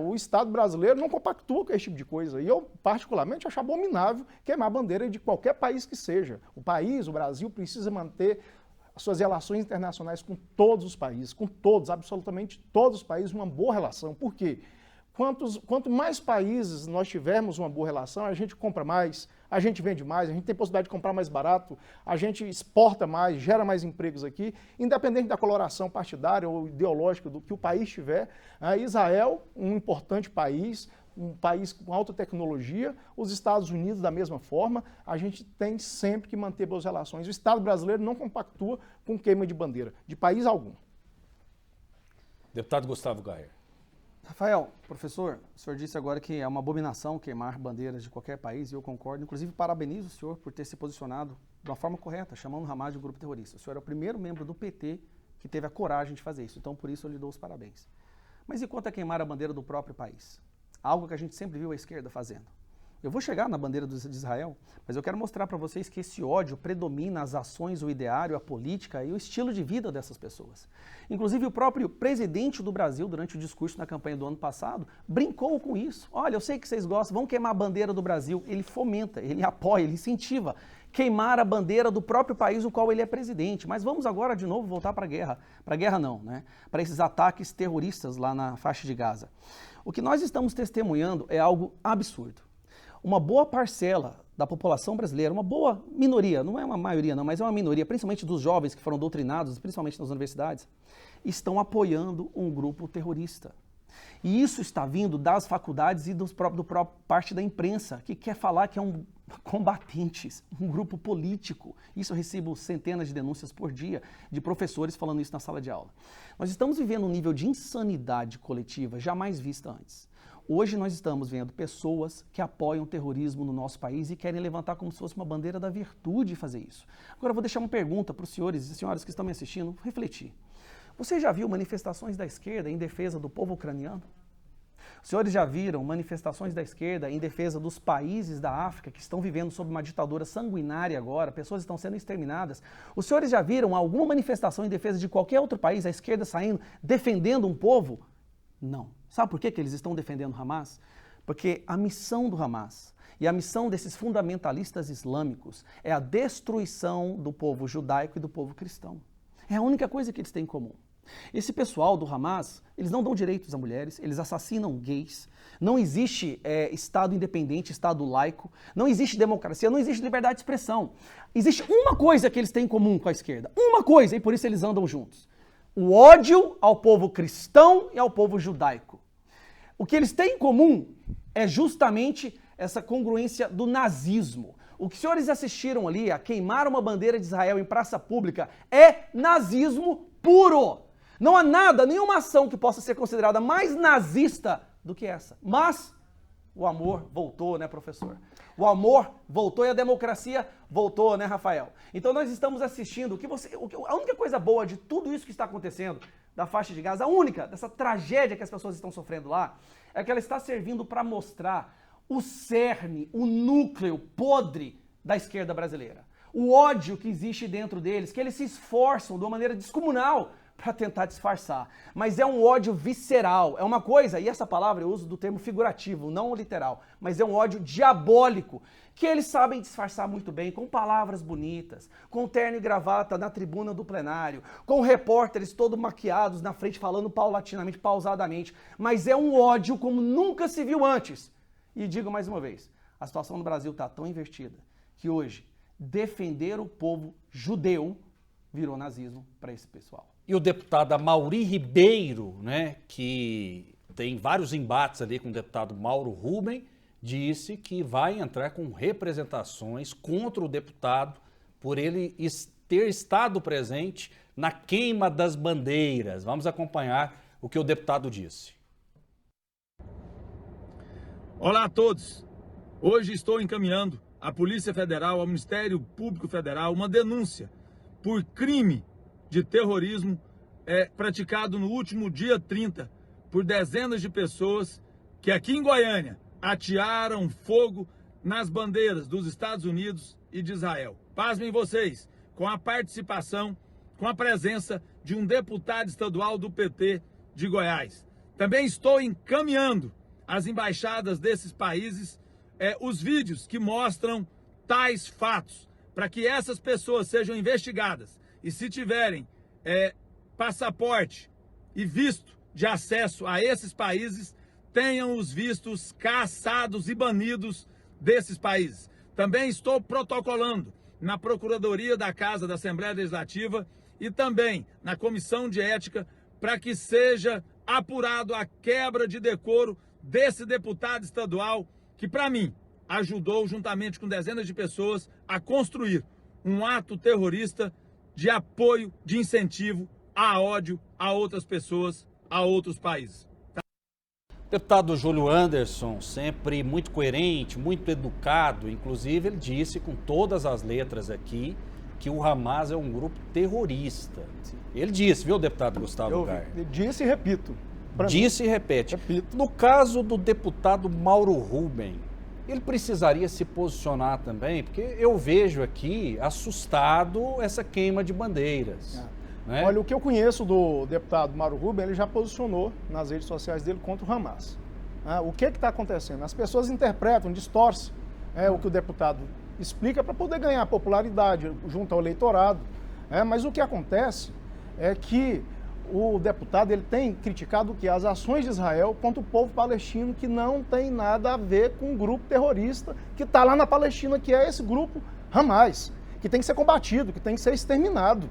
[SPEAKER 4] O Estado brasileiro não compactua com esse tipo de coisa. E eu, particularmente, acho abominável queimar a bandeira de qualquer país que seja. O Brasil, precisa manter as suas relações internacionais com todos os países, com todos, absolutamente todos os países, uma boa relação. Por quê? Quanto mais países nós tivermos uma boa relação, a gente compra mais, a gente vende mais, a gente tem possibilidade de comprar mais barato, a gente exporta mais, gera mais empregos aqui, independente da coloração partidária ou ideológica do que o país tiver. Israel, um importante país, um país com alta tecnologia, os Estados Unidos da mesma forma, a gente tem sempre que manter boas relações. O Estado brasileiro não compactua com queima de bandeira, de país algum.
[SPEAKER 2] Deputado Gustavo Gayer.
[SPEAKER 3] Rafael, professor, o senhor disse agora que é uma abominação queimar bandeiras de qualquer país, e eu concordo. Inclusive, parabenizo o senhor por ter se posicionado de uma forma correta, chamando o Hamas de um grupo terrorista. O senhor é o primeiro membro do PT que teve a coragem de fazer isso, então por isso eu lhe dou os parabéns. Mas e quanto a queimar a bandeira do próprio país? Algo que a gente sempre viu a esquerda fazendo. Eu vou chegar na bandeira de Israel, mas eu quero mostrar para vocês que esse ódio predomina as ações, o ideário, a política e o estilo de vida dessas pessoas. Inclusive o próprio presidente do Brasil, durante o discurso na campanha do ano passado, brincou com isso. Olha, eu sei que vocês gostam, vão queimar a bandeira do Brasil. Ele fomenta, ele apoia, ele incentiva queimar a bandeira do próprio país no qual ele é presidente. Mas vamos agora de novo voltar para a guerra. Para a guerra não, né? Para esses ataques terroristas lá na faixa de Gaza. O que nós estamos testemunhando é algo absurdo. Uma boa parcela da população brasileira, uma boa minoria, não é uma maioria não, mas é uma minoria, principalmente dos jovens que foram doutrinados, principalmente nas universidades, estão apoiando um grupo terrorista. E isso está vindo das faculdades e do próprio parte da imprensa, que quer falar que é um combatentes, um grupo político. Isso eu recebo centenas de denúncias por dia de professores falando isso na sala de aula. Nós estamos vivendo um nível de insanidade coletiva jamais vista antes. Hoje nós estamos vendo pessoas que apoiam o terrorismo no nosso país e querem levantar como se fosse uma bandeira da virtude fazer isso. Agora eu vou deixar uma pergunta para os senhores e senhoras que estão me assistindo refletir. Você já viu manifestações da esquerda em defesa do povo ucraniano? Os senhores já viram manifestações da esquerda em defesa dos países da África que estão vivendo sob uma ditadura sanguinária agora, pessoas estão sendo exterminadas? Os senhores já viram alguma manifestação em defesa de qualquer outro país, a esquerda saindo, defendendo um povo? Não. Sabe por que eles estão defendendo o Hamas? Porque a missão do Hamas e a missão desses fundamentalistas islâmicos é a destruição do povo judaico e do povo cristão. É a única coisa que eles têm em comum. Esse pessoal do Hamas, eles não dão direitos a mulheres, eles assassinam gays, não existe Estado independente, Estado laico, não existe democracia, não existe liberdade de expressão. Existe uma coisa que eles têm em comum com a esquerda, uma coisa, e por isso eles andam juntos. O ódio ao povo cristão e ao povo judaico. O que eles têm em comum é justamente essa congruência do nazismo. O que os senhores assistiram ali a queimar uma bandeira de Israel em praça pública é nazismo puro. Não há nada, nenhuma ação que possa ser considerada mais nazista do que essa. Mas o amor voltou, né, professor? O amor voltou e a democracia voltou, né, Rafael? Então nós estamos assistindo, a única coisa boa de tudo isso que está acontecendo, da faixa de Gaza, a única, dessa tragédia que as pessoas estão sofrendo lá, é que ela está servindo para mostrar o cerne, o núcleo podre da esquerda brasileira. O ódio que existe dentro deles, que eles se esforçam de uma maneira descomunal para tentar disfarçar. Mas é um ódio visceral, é uma coisa, e essa palavra eu uso do termo figurativo, não literal, mas é um ódio diabólico, que eles sabem disfarçar muito bem, com palavras bonitas, com terno e gravata na tribuna do plenário, com repórteres todos maquiados na frente, falando paulatinamente, pausadamente, mas é um ódio como nunca se viu antes. E digo mais uma vez, a situação no Brasil está tão invertida, que hoje, defender o povo judeu virou nazismo para esse pessoal.
[SPEAKER 2] E o deputado Amaury Ribeiro, né, que tem vários embates ali com o deputado Mauro Rubem, disse que vai entrar com representações contra o deputado por ele ter estado presente na queima das bandeiras. Vamos acompanhar o que o deputado disse.
[SPEAKER 12] Olá a todos. Hoje estou encaminhando à Polícia Federal, ao Ministério Público Federal, uma denúncia por crime de terrorismo praticado no último dia 30 por dezenas de pessoas que aqui em Goiânia atearam fogo nas bandeiras dos Estados Unidos e de Israel. Pasmem vocês, com a participação, com a presença de um deputado estadual do PT de Goiás. Também estou encaminhando às embaixadas desses países os vídeos que mostram tais fatos, para que essas pessoas sejam investigadas e, se tiverem passaporte e visto de acesso a esses países, tenham os vistos cassados e banidos desses países. Também estou protocolando na Procuradoria da Casa da Assembleia Legislativa e também na Comissão de Ética para que seja apurado a quebra de decoro desse deputado estadual que, para mim, ajudou, juntamente com dezenas de pessoas, a construir um ato terrorista de apoio, de incentivo a ódio a outras pessoas, a outros países.
[SPEAKER 2] Deputado Júlio Anderson, sempre muito coerente, muito educado, inclusive ele disse com todas as letras aqui que o Hamas é um grupo terrorista. Ele disse, viu, deputado Gustavo Gayer?
[SPEAKER 4] Disse e repito.
[SPEAKER 2] Disse e repete.
[SPEAKER 4] Repito.
[SPEAKER 2] No caso do deputado Mauro Rubem, ele precisaria se posicionar também, porque eu vejo aqui assustado essa queima de bandeiras. Né?
[SPEAKER 4] Olha, o que eu conheço do deputado Mauro Rubem, ele já posicionou nas redes sociais dele contra o Hamas. O que está acontecendo? As pessoas interpretam, distorcem o que o deputado explica para poder ganhar popularidade junto ao eleitorado. Mas o que acontece é que o deputado ele tem criticado que as ações de Israel contra o povo palestino, que não tem nada a ver com um grupo terrorista que está lá na Palestina, que é esse grupo Hamas, que tem que ser combatido, que tem que ser exterminado.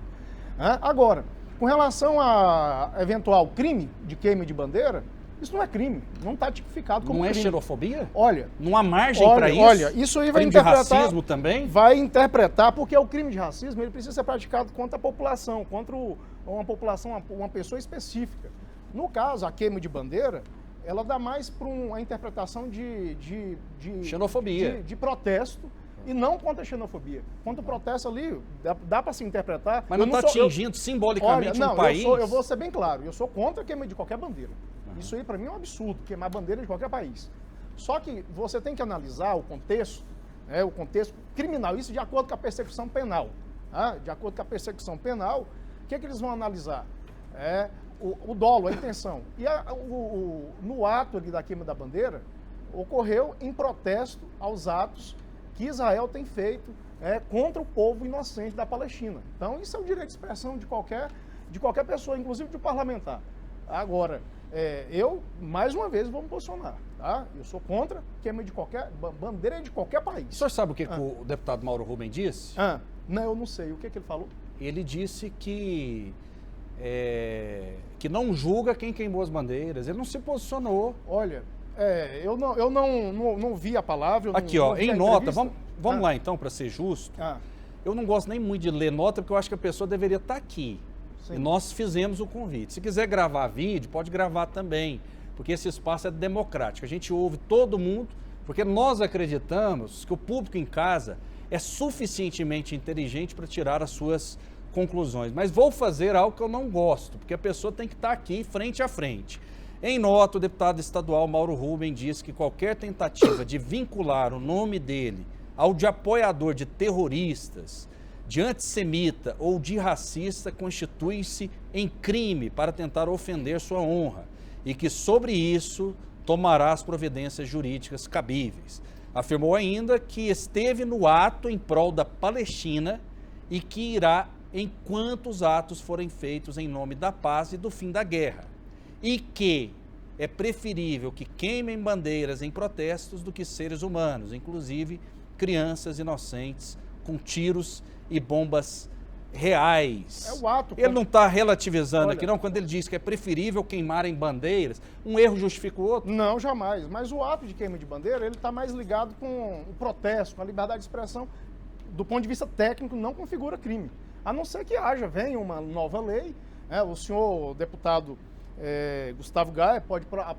[SPEAKER 4] Agora, com relação a eventual crime de queima de bandeira, isso não é crime, não está tipificado como crime.
[SPEAKER 2] Não é xenofobia?
[SPEAKER 4] Olha,
[SPEAKER 2] não há margem para isso?
[SPEAKER 4] Olha, isso aí vai
[SPEAKER 2] crime
[SPEAKER 4] interpretar...
[SPEAKER 2] de racismo também?
[SPEAKER 4] Vai interpretar, porque o crime de racismo ele precisa ser praticado contra a população, contra uma população, uma pessoa específica. No caso, a queima de bandeira, ela dá mais para uma interpretação de
[SPEAKER 2] xenofobia,
[SPEAKER 4] de protesto, e não contra a xenofobia. Contra o protesto ali, dá para se interpretar.
[SPEAKER 2] Mas não está atingindo simbolicamente um país?
[SPEAKER 4] Eu vou ser bem claro, eu sou contra a queima de qualquer bandeira. Isso aí para mim é um absurdo, queimar bandeira de qualquer país. Só que você tem que analisar o contexto criminal, isso de acordo com a persecução penal. De acordo com a persecução penal, o que eles vão analisar? O dolo, a intenção. E no ato ali da queima da bandeira, ocorreu em protesto aos atos que Israel tem feito contra o povo inocente da Palestina. Então, isso é o direito de expressão de qualquer pessoa, inclusive de parlamentar. Agora, eu, mais uma vez, vou me posicionar. Tá? Eu sou contra queima de qualquer bandeira de qualquer país.
[SPEAKER 2] O senhor sabe o que o deputado Mauro Rubem disse?
[SPEAKER 4] Não, eu não sei. O que ele falou?
[SPEAKER 2] Ele disse que não julga quem queimou as bandeiras. Ele não se posicionou.
[SPEAKER 4] Olha... eu não vi a palavra.
[SPEAKER 2] Aqui, em nota, vamos lá então, para ser justo. Eu não gosto nem muito de ler nota, porque eu acho que a pessoa deveria estar aqui. Sim. E nós fizemos o convite. Se quiser gravar vídeo, pode gravar também, porque esse espaço é democrático. A gente ouve todo mundo, porque nós acreditamos que o público em casa é suficientemente inteligente para tirar as suas conclusões. Mas vou fazer algo que eu não gosto, porque a pessoa tem que estar aqui frente a frente. Em nota, o deputado estadual Mauro Rubem disse que qualquer tentativa de vincular o nome dele ao de apoiador de terroristas, de antissemita ou de racista constitui-se em crime para tentar ofender sua honra e que sobre isso tomará as providências jurídicas cabíveis. Afirmou ainda que esteve no ato em prol da Palestina e que irá enquanto os atos forem feitos em nome da paz e do fim da guerra. E que é preferível que queimem bandeiras em protestos do que seres humanos, inclusive crianças inocentes com tiros e bombas reais.
[SPEAKER 4] É o ato.
[SPEAKER 2] Ele não está relativizando aqui não, quando ele diz que é preferível queimarem bandeiras. Um erro justifica o outro?
[SPEAKER 4] Não, jamais. Mas o ato de queima de bandeira, ele está mais ligado com o protesto, com a liberdade de expressão. Do ponto de vista técnico, não configura crime. A não ser que venha uma nova lei. O senhor deputado Gustavo Gayer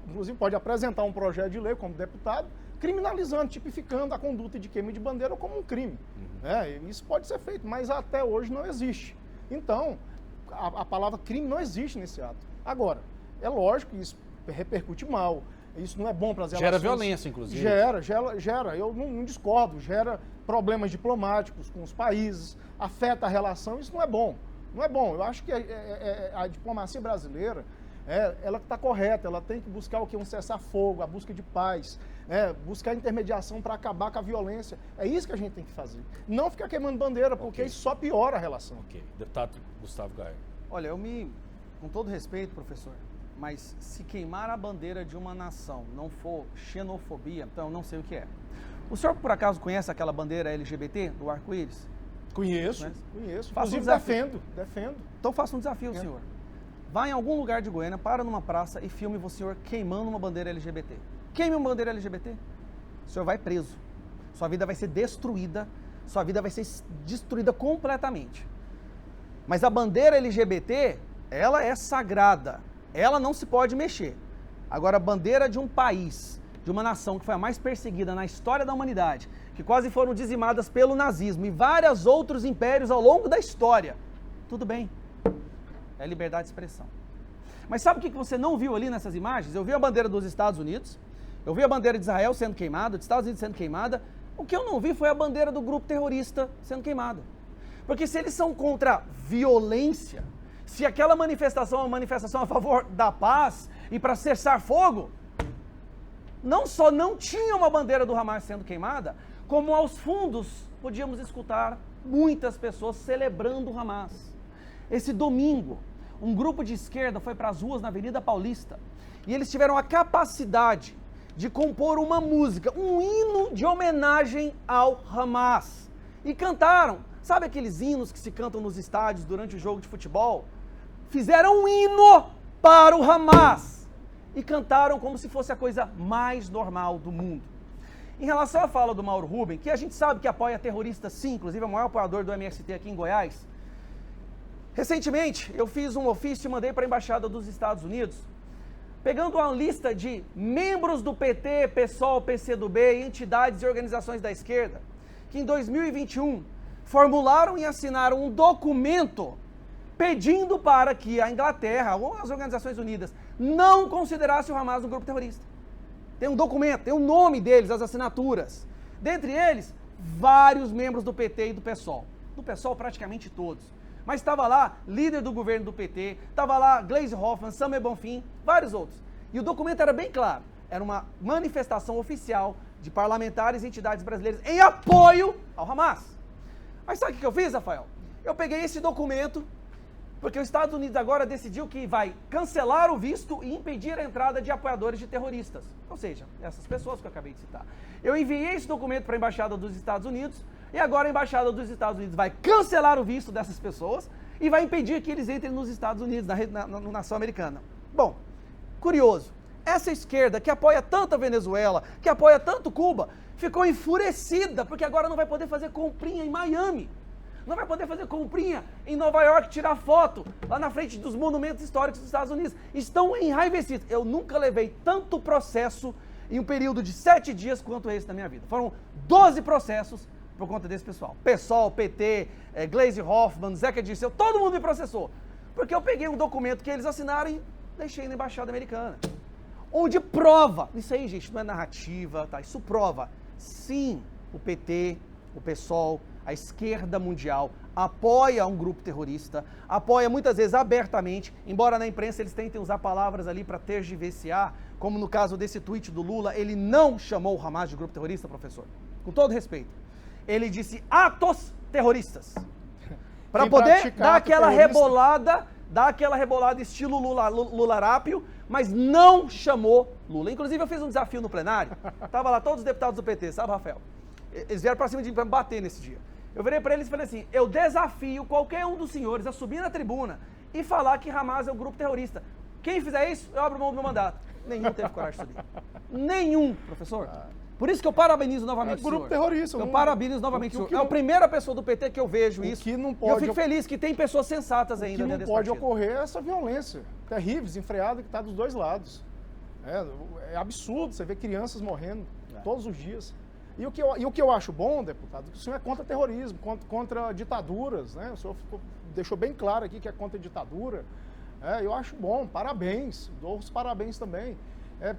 [SPEAKER 4] inclusive pode apresentar um projeto de lei como deputado, criminalizando, tipificando a conduta de queima de bandeira como um crime. Isso pode ser feito, mas até hoje não existe. Então, a palavra crime não existe nesse ato. Agora, é lógico que isso repercute mal, isso não é bom para as relações.
[SPEAKER 2] Gera violência, inclusive.
[SPEAKER 4] Gera. Eu não discordo, gera problemas diplomáticos com os países, afeta a relação, isso não é bom. Não é bom. Eu acho que a diplomacia brasileira, ela está correta, ela tem que buscar o quê? Um cessar-fogo, a busca de paz, buscar intermediação para acabar com a violência. É isso que a gente tem que fazer. Não ficar queimando bandeira, porque isso só piora a relação.
[SPEAKER 2] Deputado Gustavo Gayer.
[SPEAKER 3] Olha, com todo respeito, professor, mas se queimar a bandeira de uma nação não for xenofobia, então eu não sei o que é. O senhor, por acaso, conhece aquela bandeira LGBT do arco-íris?
[SPEAKER 4] Conheço.
[SPEAKER 3] Faço um
[SPEAKER 4] Inclusive defendo.
[SPEAKER 3] Então faça um desafio, senhor. Vá em algum lugar de Goiânia, para numa praça e filme o senhor queimando uma bandeira LGBT. Queime uma bandeira LGBT, o senhor vai preso. Sua vida vai ser destruída, sua vida vai ser destruída completamente. Mas a bandeira LGBT, ela é sagrada, ela não se pode mexer. Agora, a bandeira de um país, de uma nação que foi a mais perseguida na história da humanidade, que quase foram dizimadas pelo nazismo e vários outros impérios ao longo da história, tudo bem, é liberdade de expressão. Mas sabe o que você não viu ali nessas imagens? Eu vi a bandeira dos Estados Unidos, eu vi a bandeira de Israel sendo queimada, dos Estados Unidos sendo queimada. O que eu não vi foi a bandeira do grupo terrorista sendo queimada. Porque se eles são contra violência, se aquela manifestação é uma manifestação a favor da paz e para cessar fogo, não só não tinha uma bandeira do Hamas sendo queimada, como aos fundos podíamos escutar muitas pessoas celebrando o Hamas. Esse domingo, um grupo de esquerda foi para as ruas na Avenida Paulista e eles tiveram a capacidade de compor uma música, um hino de homenagem ao Hamas. E cantaram, sabe aqueles hinos que se cantam nos estádios durante o jogo de futebol? Fizeram um hino para o Hamas e cantaram como se fosse a coisa mais normal do mundo. Em relação à fala do Mauro Rubem, que a gente sabe que apoia terroristas sim, inclusive é o maior apoiador do MST aqui em Goiás, recentemente eu fiz um ofício e mandei para a Embaixada dos Estados Unidos, pegando uma lista de membros do PT, PSOL, PCdoB, entidades e organizações da esquerda, que em 2021 formularam e assinaram um documento pedindo para que a Inglaterra ou as Organizações Unidas não considerassem o Hamas um grupo terrorista. Tem um documento, tem o nome deles, as assinaturas. Dentre eles, vários membros do PT e do PSOL. Do PSOL, praticamente todos. Mas estava lá líder do governo do PT, estava lá Gleisi Hoffmann, Samuel Bonfim, vários outros. E o documento era bem claro, era uma manifestação oficial de parlamentares e entidades brasileiras em apoio ao Hamas. Mas sabe o que eu fiz, Rafael? Eu peguei esse documento, porque os Estados Unidos agora decidiu que vai cancelar o visto e impedir a entrada de apoiadores de terroristas. Ou seja, essas pessoas que eu acabei de citar. Eu enviei esse documento para a Embaixada dos Estados Unidos, e agora a Embaixada dos Estados Unidos vai cancelar o visto dessas pessoas e vai impedir que eles entrem nos Estados Unidos, na nação americana. Bom, curioso, essa esquerda que apoia tanto a Venezuela, que apoia tanto Cuba, ficou enfurecida porque agora não vai poder fazer comprinha em Miami, não vai poder fazer comprinha em Nova York, tirar foto lá na frente dos monumentos históricos dos Estados Unidos. Estão enraivecidos. Eu nunca levei tanto processo em um período de 7 dias quanto esse na minha vida. Foram 12 processos por conta desse pessoal. PSOL, PT, Gleisi Hoffmann, Zeca Dirceu, todo mundo me processou. Porque eu peguei um documento que eles assinaram e deixei na Embaixada Americana. Onde prova, isso aí, gente, não é narrativa, tá? Isso prova, sim, o PT, o PSOL, a esquerda mundial apoia um grupo terrorista, apoia muitas vezes abertamente, embora na imprensa eles tentem usar palavras ali para tergiversar, como no caso desse tweet do Lula, ele não chamou o Hamas de grupo terrorista, professor, com todo respeito. Ele disse atos terroristas, para poder dar aquela rebolada estilo Lularápio, mas não chamou Lula. Inclusive eu fiz um desafio no plenário, tava lá todos os deputados do PT, sabe, Rafael? Eles vieram para cima de mim para me bater nesse dia. Eu virei para eles e falei assim, eu desafio qualquer um dos senhores a subir na tribuna e falar que Hamas é um grupo terrorista. Quem fizer isso, eu abro mão do meu mandato. Nenhum teve coragem de subir. Nenhum, professor. Por isso que eu parabenizo novamente o senhor.
[SPEAKER 4] Grupo terrorista.
[SPEAKER 3] Eu parabenizo novamente o senhor. É a primeira pessoa do PT que eu vejo isso.
[SPEAKER 4] Que não
[SPEAKER 3] e
[SPEAKER 4] pode,
[SPEAKER 3] eu fico feliz que tem pessoas sensatas ainda dentro desse partido.
[SPEAKER 4] O que não pode ocorrer é essa violência terrível, desenfreada, que está dos dois lados. É absurdo você ver crianças morrendo todos os dias. E o que eu acho bom, deputado, que o senhor é contra terrorismo, contra ditaduras, né? O senhor deixou bem claro aqui que é contra a ditadura. Eu acho bom, parabéns, dou os parabéns também.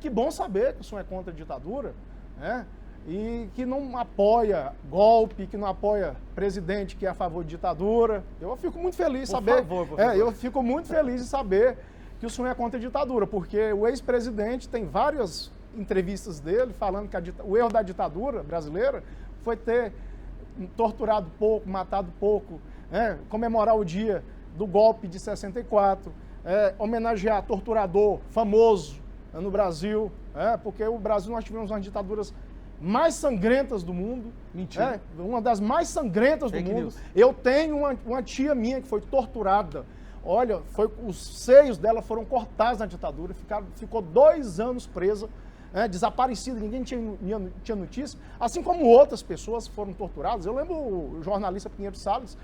[SPEAKER 4] Que bom saber que o senhor é contra a ditadura, né? E que não apoia golpe, que não apoia presidente que é a favor de ditadura. Eu fico muito feliz de saber.
[SPEAKER 3] Por favor.
[SPEAKER 4] Eu fico muito feliz de saber que o senhor é contra a ditadura, porque o ex-presidente tem várias entrevistas dele falando que o erro da ditadura brasileira foi ter torturado pouco, matado pouco, comemorar o dia do golpe de 64, homenagear torturador famoso no Brasil, porque o Brasil nós tivemos umas ditaduras mais sangrentas do mundo.
[SPEAKER 3] Mentira.
[SPEAKER 4] Uma das mais sangrentas do mundo. Eu tenho uma tia minha que foi torturada. Olha, os seios dela foram cortados na ditadura, ficou 2 anos presa, desaparecida, ninguém tinha notícia, assim como outras pessoas foram torturadas. Eu lembro o jornalista Pinheiro Salles,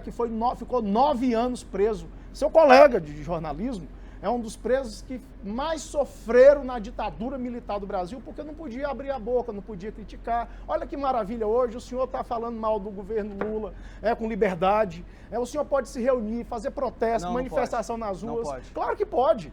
[SPEAKER 4] que ficou 9 anos preso. Seu colega de jornalismo é um dos presos que mais sofreram na ditadura militar do Brasil, porque não podia abrir a boca, não podia criticar. Olha que maravilha, hoje o senhor está falando mal do governo Lula, com liberdade. O senhor pode se reunir, fazer protesto, manifestação nas ruas.
[SPEAKER 3] Não pode.
[SPEAKER 4] Claro que pode.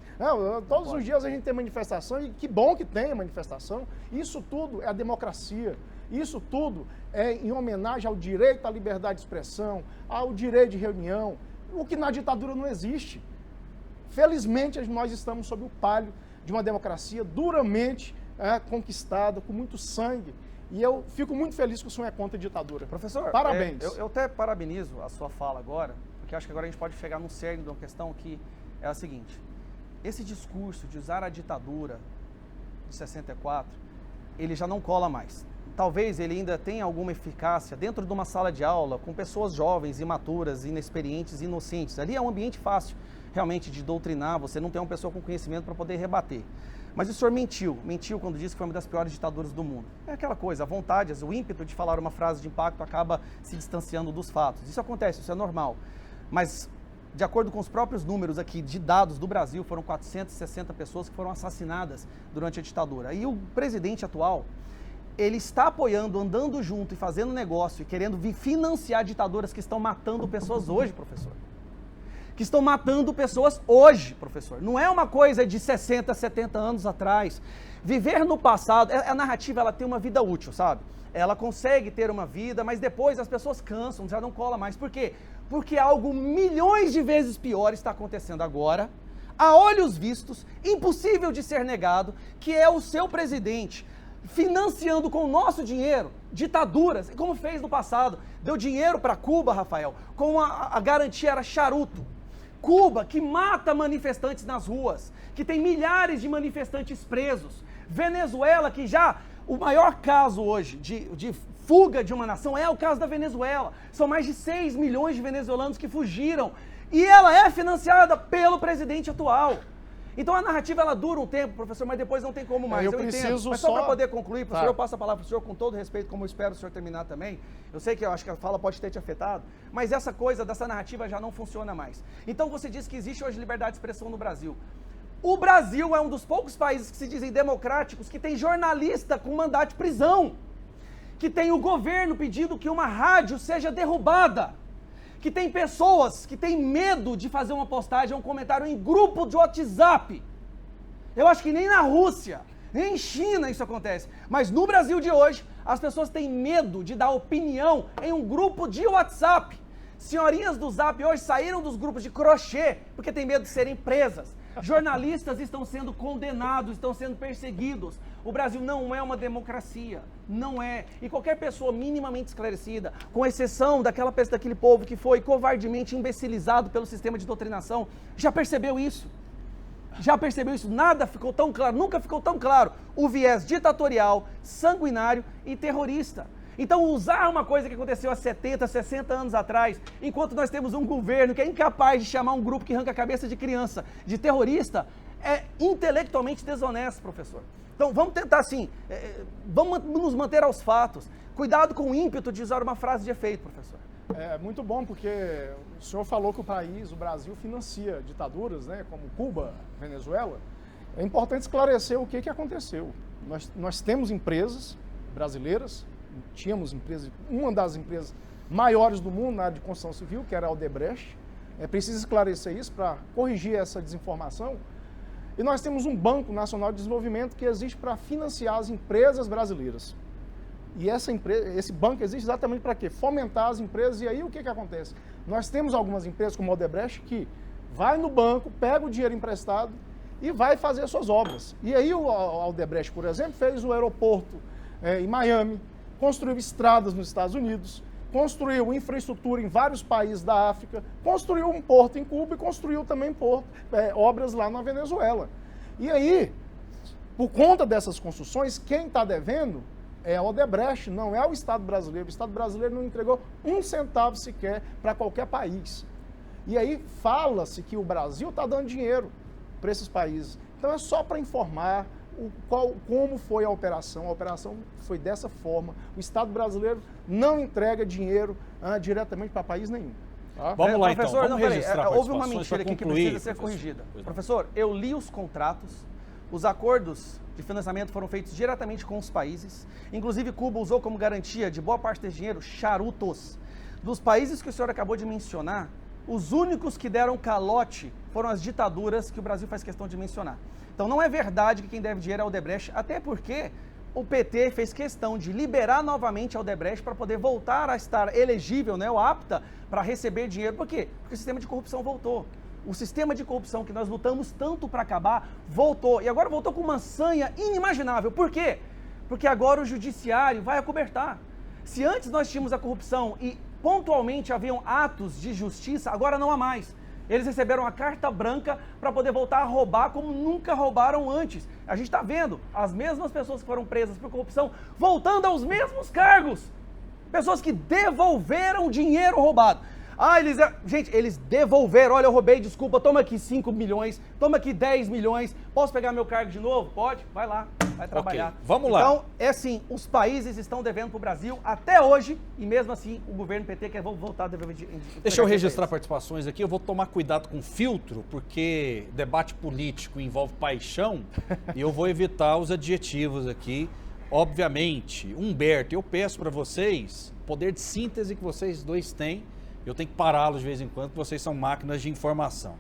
[SPEAKER 4] Todos os dias a gente tem manifestação, e que bom que tenha manifestação. Isso tudo é a democracia. Isso tudo é em homenagem ao direito à liberdade de expressão, ao direito de reunião, o que na ditadura não existe. Felizmente, nós estamos sob o palio de uma democracia duramente conquistada, com muito sangue. E eu fico muito feliz que o senhor é contra a ditadura.
[SPEAKER 3] Professor,
[SPEAKER 4] parabéns.
[SPEAKER 3] Eu até parabenizo a sua fala agora, porque acho que agora a gente pode chegar no cerne de uma questão que é a seguinte. Esse discurso de usar a ditadura de 64, ele já não cola mais. Talvez ele ainda tenha alguma eficácia dentro de uma sala de aula, com pessoas jovens, imaturas, inexperientes, inocentes. Ali é um ambiente fácil, realmente, de doutrinar, você não tem uma pessoa com conhecimento para poder rebater. Mas o senhor mentiu quando disse que foi uma das piores ditaduras do mundo. É aquela coisa, a vontade, o ímpeto de falar uma frase de impacto acaba se distanciando dos fatos. Isso acontece, isso é normal. Mas, de acordo com os próprios números aqui de dados do Brasil, foram 460 pessoas que foram assassinadas durante a ditadura. E o presidente atual, ele está apoiando, andando junto e fazendo negócio e querendo financiar ditaduras que estão matando pessoas hoje, professor. Que estão matando pessoas hoje, professor. Não é uma coisa de 60, 70 anos atrás. Viver no passado, a narrativa ela tem uma vida útil, sabe? Ela consegue ter uma vida, mas depois as pessoas cansam, já não cola mais. Por quê? Porque algo milhões de vezes pior está acontecendo agora, a olhos vistos, impossível de ser negado, que é o seu presidente financiando com o nosso dinheiro ditaduras, como fez no passado. Deu dinheiro para Cuba, Rafael, com a garantia era charuto. Cuba, que mata manifestantes nas ruas, que tem milhares de manifestantes presos. Venezuela, que já, o maior caso hoje de fuga de uma nação é o caso da Venezuela. São mais de 6 milhões de venezuelanos que fugiram. E ela é financiada pelo presidente atual. Então a narrativa ela dura um tempo, professor, mas depois não tem como mais. Eu entendo. Mas só para poder concluir, professor, eu passo a palavra para o senhor com todo respeito, como eu espero o senhor terminar também. Eu sei que eu acho que a fala pode ter te afetado, mas essa coisa dessa narrativa já não funciona mais. Então você diz que existe hoje liberdade de expressão no Brasil. O Brasil é um dos poucos países que se dizem democráticos que tem jornalista com mandato de prisão, que tem o governo pedindo que uma rádio seja derrubada, que tem pessoas que têm medo de fazer uma postagem, um comentário em grupo de WhatsApp. Eu acho que nem na Rússia, nem em China isso acontece. Mas no Brasil de hoje, as pessoas têm medo de dar opinião em um grupo de WhatsApp. Senhorinhas do Zap hoje saíram dos grupos de crochê porque têm medo de serem presas. Jornalistas estão sendo condenados, estão sendo perseguidos. O Brasil não é uma democracia, não é. E qualquer pessoa minimamente esclarecida, com exceção daquele povo que foi covardemente imbecilizado pelo sistema de doutrinação, já percebeu isso. Já percebeu isso? Nada ficou tão claro, nunca ficou tão claro o viés ditatorial, sanguinário e terrorista. Então usar uma coisa que aconteceu há 70, 60 anos atrás, enquanto nós temos um governo que é incapaz de chamar um grupo que arranca a cabeça de criança de terrorista, é intelectualmente desonesto, professor. Então vamos tentar assim, vamos nos manter aos fatos. Cuidado com o ímpeto de usar uma frase de efeito, professor.
[SPEAKER 4] É muito bom, porque o senhor falou que o Brasil financia ditaduras, né, como Cuba, Venezuela. É importante esclarecer o que aconteceu. Nós temos empresas brasileiras, tínhamos uma das empresas maiores do mundo na área de construção civil, que era a Odebrecht. É preciso esclarecer isso para corrigir essa desinformação. E nós temos um Banco Nacional de Desenvolvimento que existe para financiar as empresas brasileiras. E esse banco existe exatamente para quê? Fomentar as empresas. E aí o que acontece? Nós temos algumas empresas como a Odebrecht que vai no banco, pega o dinheiro emprestado e vai fazer suas obras. E aí a Odebrecht, por exemplo, fez o aeroporto em Miami, construiu estradas nos Estados Unidos, construiu infraestrutura em vários países da África, construiu um porto em Cuba e construiu também obras lá na Venezuela. E aí, por conta dessas construções, quem está devendo é a Odebrecht, não é o Estado brasileiro. O Estado brasileiro não entregou um centavo sequer para qualquer país. E aí fala-se que o Brasil está dando dinheiro para esses países. Então é só para informar como foi a operação. A operação foi dessa forma. O Estado brasileiro não entrega dinheiro diretamente para país nenhum.
[SPEAKER 2] Tá? Vamos lá,
[SPEAKER 3] professor,
[SPEAKER 2] então. Vamos registrar
[SPEAKER 3] houve uma mentira aqui que precisa ser corrigida. Professor, eu li os contratos, os acordos de financiamento foram feitos diretamente com os países. Inclusive, Cuba usou como garantia de boa parte desse dinheiro charutos. Dos países que o senhor acabou de mencionar, os únicos que deram calote foram as ditaduras que o Brasil faz questão de mencionar. Então não é verdade que quem deve dinheiro é a Odebrecht, até porque o PT fez questão de liberar novamente a Odebrecht para poder voltar a estar elegível, né, ou apta para receber dinheiro. Por quê? Porque o sistema de corrupção voltou. O sistema de corrupção que nós lutamos tanto para acabar, voltou. E agora voltou com uma sanha inimaginável. Por quê? Porque agora o judiciário vai acobertar. Se antes nós tínhamos a corrupção e pontualmente haviam atos de justiça, agora não há mais. Eles receberam a carta branca para poder voltar a roubar como nunca roubaram antes. A gente está vendo as mesmas pessoas que foram presas por corrupção voltando aos mesmos cargos. Pessoas que devolveram dinheiro roubado. Gente, eles devolveram. Olha, eu roubei, desculpa, toma aqui 5 milhões, toma aqui 10 milhões. Posso pegar meu cargo de novo? Pode? Vai lá, vai trabalhar.
[SPEAKER 2] Okay, vamos lá.
[SPEAKER 3] Então, é assim, os países estão devendo para o Brasil até hoje e mesmo assim o governo PT quer voltar a dever dinheiro.
[SPEAKER 2] Deixa eu registrar participações aqui, eu vou tomar cuidado com filtro, porque debate político envolve paixão e eu vou evitar os adjetivos aqui. Obviamente, Humberto, eu peço para vocês, poder de síntese que vocês dois têm, eu tenho que pará-los de vez em quando, porque vocês são máquinas de informação.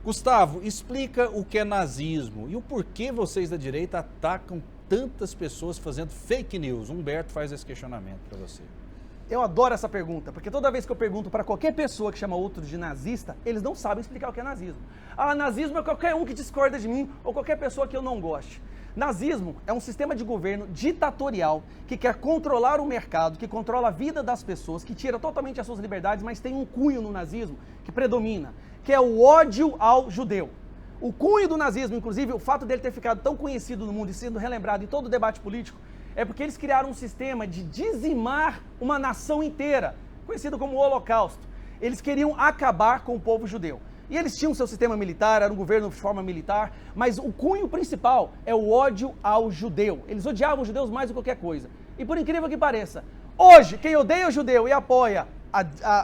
[SPEAKER 2] Gustavo, explica o que é nazismo e o porquê vocês da direita atacam tantas pessoas fazendo fake news. Humberto faz esse questionamento para você.
[SPEAKER 3] Eu adoro essa pergunta, porque toda vez que eu pergunto para qualquer pessoa que chama outro de nazista, eles não sabem explicar o que é nazismo. Ah, nazismo é qualquer um que discorda de mim ou qualquer pessoa que eu não goste. Nazismo é um sistema de governo ditatorial que quer controlar o mercado, que controla a vida das pessoas, que tira totalmente as suas liberdades, mas tem um cunho no nazismo que predomina, que é o ódio ao judeu. O cunho do nazismo, inclusive, o fato dele ter ficado tão conhecido no mundo e sendo relembrado em todo o debate político, é porque eles criaram um sistema de dizimar uma nação inteira, conhecido como o Holocausto. Eles queriam acabar com o povo judeu. E eles tinham seu sistema militar, era um governo de forma militar, mas o cunho principal é o ódio ao judeu. Eles odiavam os judeus mais do que qualquer coisa. E por incrível que pareça, hoje, quem odeia o judeu e apoia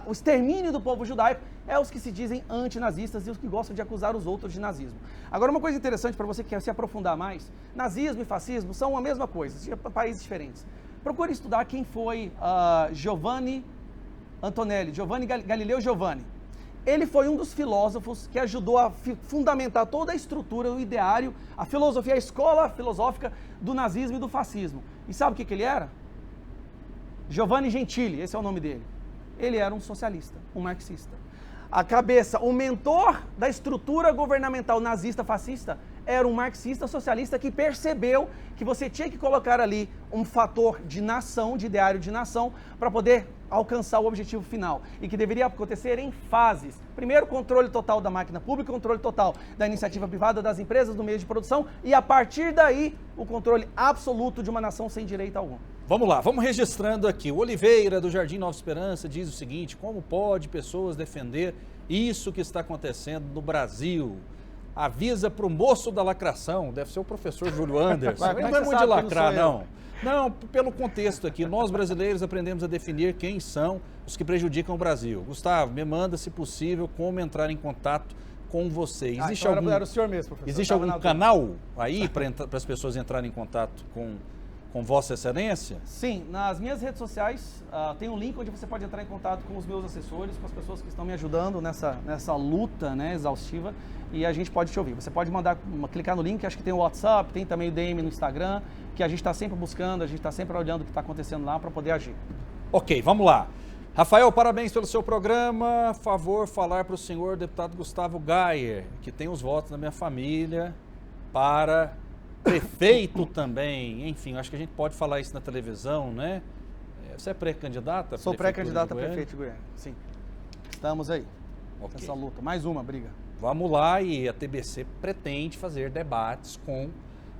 [SPEAKER 3] o extermínio do povo judaico é os que se dizem antinazistas e os que gostam de acusar os outros de nazismo. Agora, uma coisa interessante para você que quer se aprofundar mais, nazismo e fascismo são a mesma coisa, de países diferentes. Procure estudar quem foi Giovanni Galileu Giovanni. Ele foi um dos filósofos que ajudou a fundamentar toda a estrutura, o ideário, a filosofia, a escola filosófica do nazismo e do fascismo. E sabe o que ele era? Giovanni Gentili, esse é o nome dele. Ele era um socialista, um marxista. A cabeça, o mentor da estrutura governamental nazista-fascista era um marxista socialista que percebeu que você tinha que colocar ali um fator de nação, de ideário de nação, para poder alcançar o objetivo final. E que deveria acontecer em fases. Primeiro, controle total da máquina pública, controle total da iniciativa privada, das empresas, do meio de produção, e a partir daí, o controle absoluto de uma nação sem direito algum.
[SPEAKER 2] Vamos lá, vamos registrando aqui. O Oliveira, do Jardim Nova Esperança, diz o seguinte: como pode pessoas defender isso que está acontecendo no Brasil? Avisa para o moço da lacração, deve ser o professor Júlio Anderson. Ele não é muito de lacrar, não. Não, pelo contexto aqui, nós brasileiros aprendemos a definir quem são os que prejudicam o Brasil. Gustavo, me manda, se possível, como entrar em contato com você. Existe
[SPEAKER 3] então era o senhor mesmo, professor.
[SPEAKER 2] Existe algum canal aí para as pessoas entrarem em contato com Vossa Excelência?
[SPEAKER 3] Sim, nas minhas redes sociais tem um link onde você pode entrar em contato com os meus assessores, com as pessoas que estão me ajudando nessa luta, né, exaustiva, e a gente pode te ouvir. Você pode clicar no link, acho que tem o WhatsApp, tem também o DM no Instagram, que a gente está sempre buscando, a gente está sempre olhando o que está acontecendo lá para poder agir.
[SPEAKER 2] Ok, vamos lá. Rafael, parabéns pelo seu programa. Favor falar para o senhor deputado Gustavo Gayer, que tem os votos da minha família, para prefeito também. Enfim, acho que a gente pode falar isso na televisão, né? Você é pré-candidata?
[SPEAKER 3] Sou pré-candidata a prefeito de Goiânia, sim. Estamos aí, nessa luta. Mais uma briga.
[SPEAKER 2] Vamos lá, e a TBC pretende fazer debates com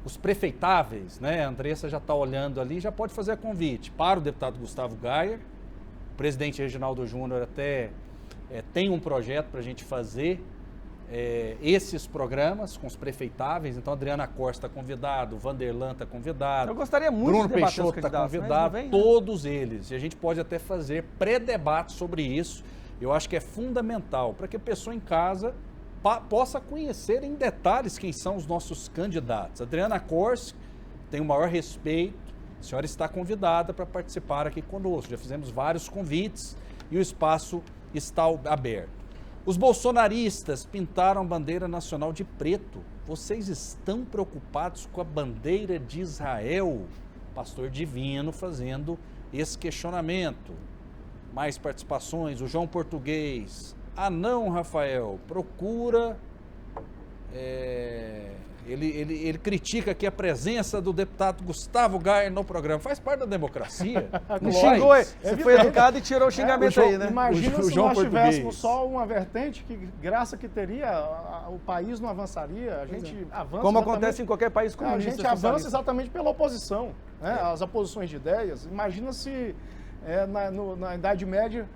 [SPEAKER 2] os prefeitáveis, né? A Andressa já está olhando ali, já pode fazer convite para o deputado Gustavo Gayer. O presidente Reginaldo Júnior até tem um projeto para a gente fazer esses programas com os prefeitáveis. Então, Adriana Costa está convidado, Vanderlan está convidado.
[SPEAKER 3] Eu gostaria muito
[SPEAKER 2] Bruno
[SPEAKER 3] de debater
[SPEAKER 2] Peixoto
[SPEAKER 3] os
[SPEAKER 2] está
[SPEAKER 3] candidatos,
[SPEAKER 2] convidado,
[SPEAKER 3] mas não vem, né?
[SPEAKER 2] todos eles. E a gente pode até fazer pré-debate sobre isso. Eu acho que é fundamental para que a pessoa em casa possa conhecer em detalhes quem são os nossos candidatos. Adriana Corsi tem o maior respeito, a senhora está convidada para participar aqui conosco. Já fizemos vários convites e o espaço está aberto. Os bolsonaristas pintaram a bandeira nacional de preto. Vocês estão preocupados com a bandeira de Israel? Pastor Divino fazendo esse questionamento. Mais participações, o João Português. Ah não, Rafael, procura... Ele critica aqui a presença do deputado Gustavo Gayer no programa. Faz parte da democracia.
[SPEAKER 3] Não xingou, você foi educado e tirou o xingamento aí, né?
[SPEAKER 4] Imagina se
[SPEAKER 3] João
[SPEAKER 4] nós
[SPEAKER 3] Português.
[SPEAKER 4] tivéssemos só uma vertente, que graça que teria, o país não avançaria, a gente avança...
[SPEAKER 3] Como acontece em qualquer país comunista.
[SPEAKER 4] A gente avança exatamente pela oposição, né? As oposições de ideias. Imagina se na Idade Média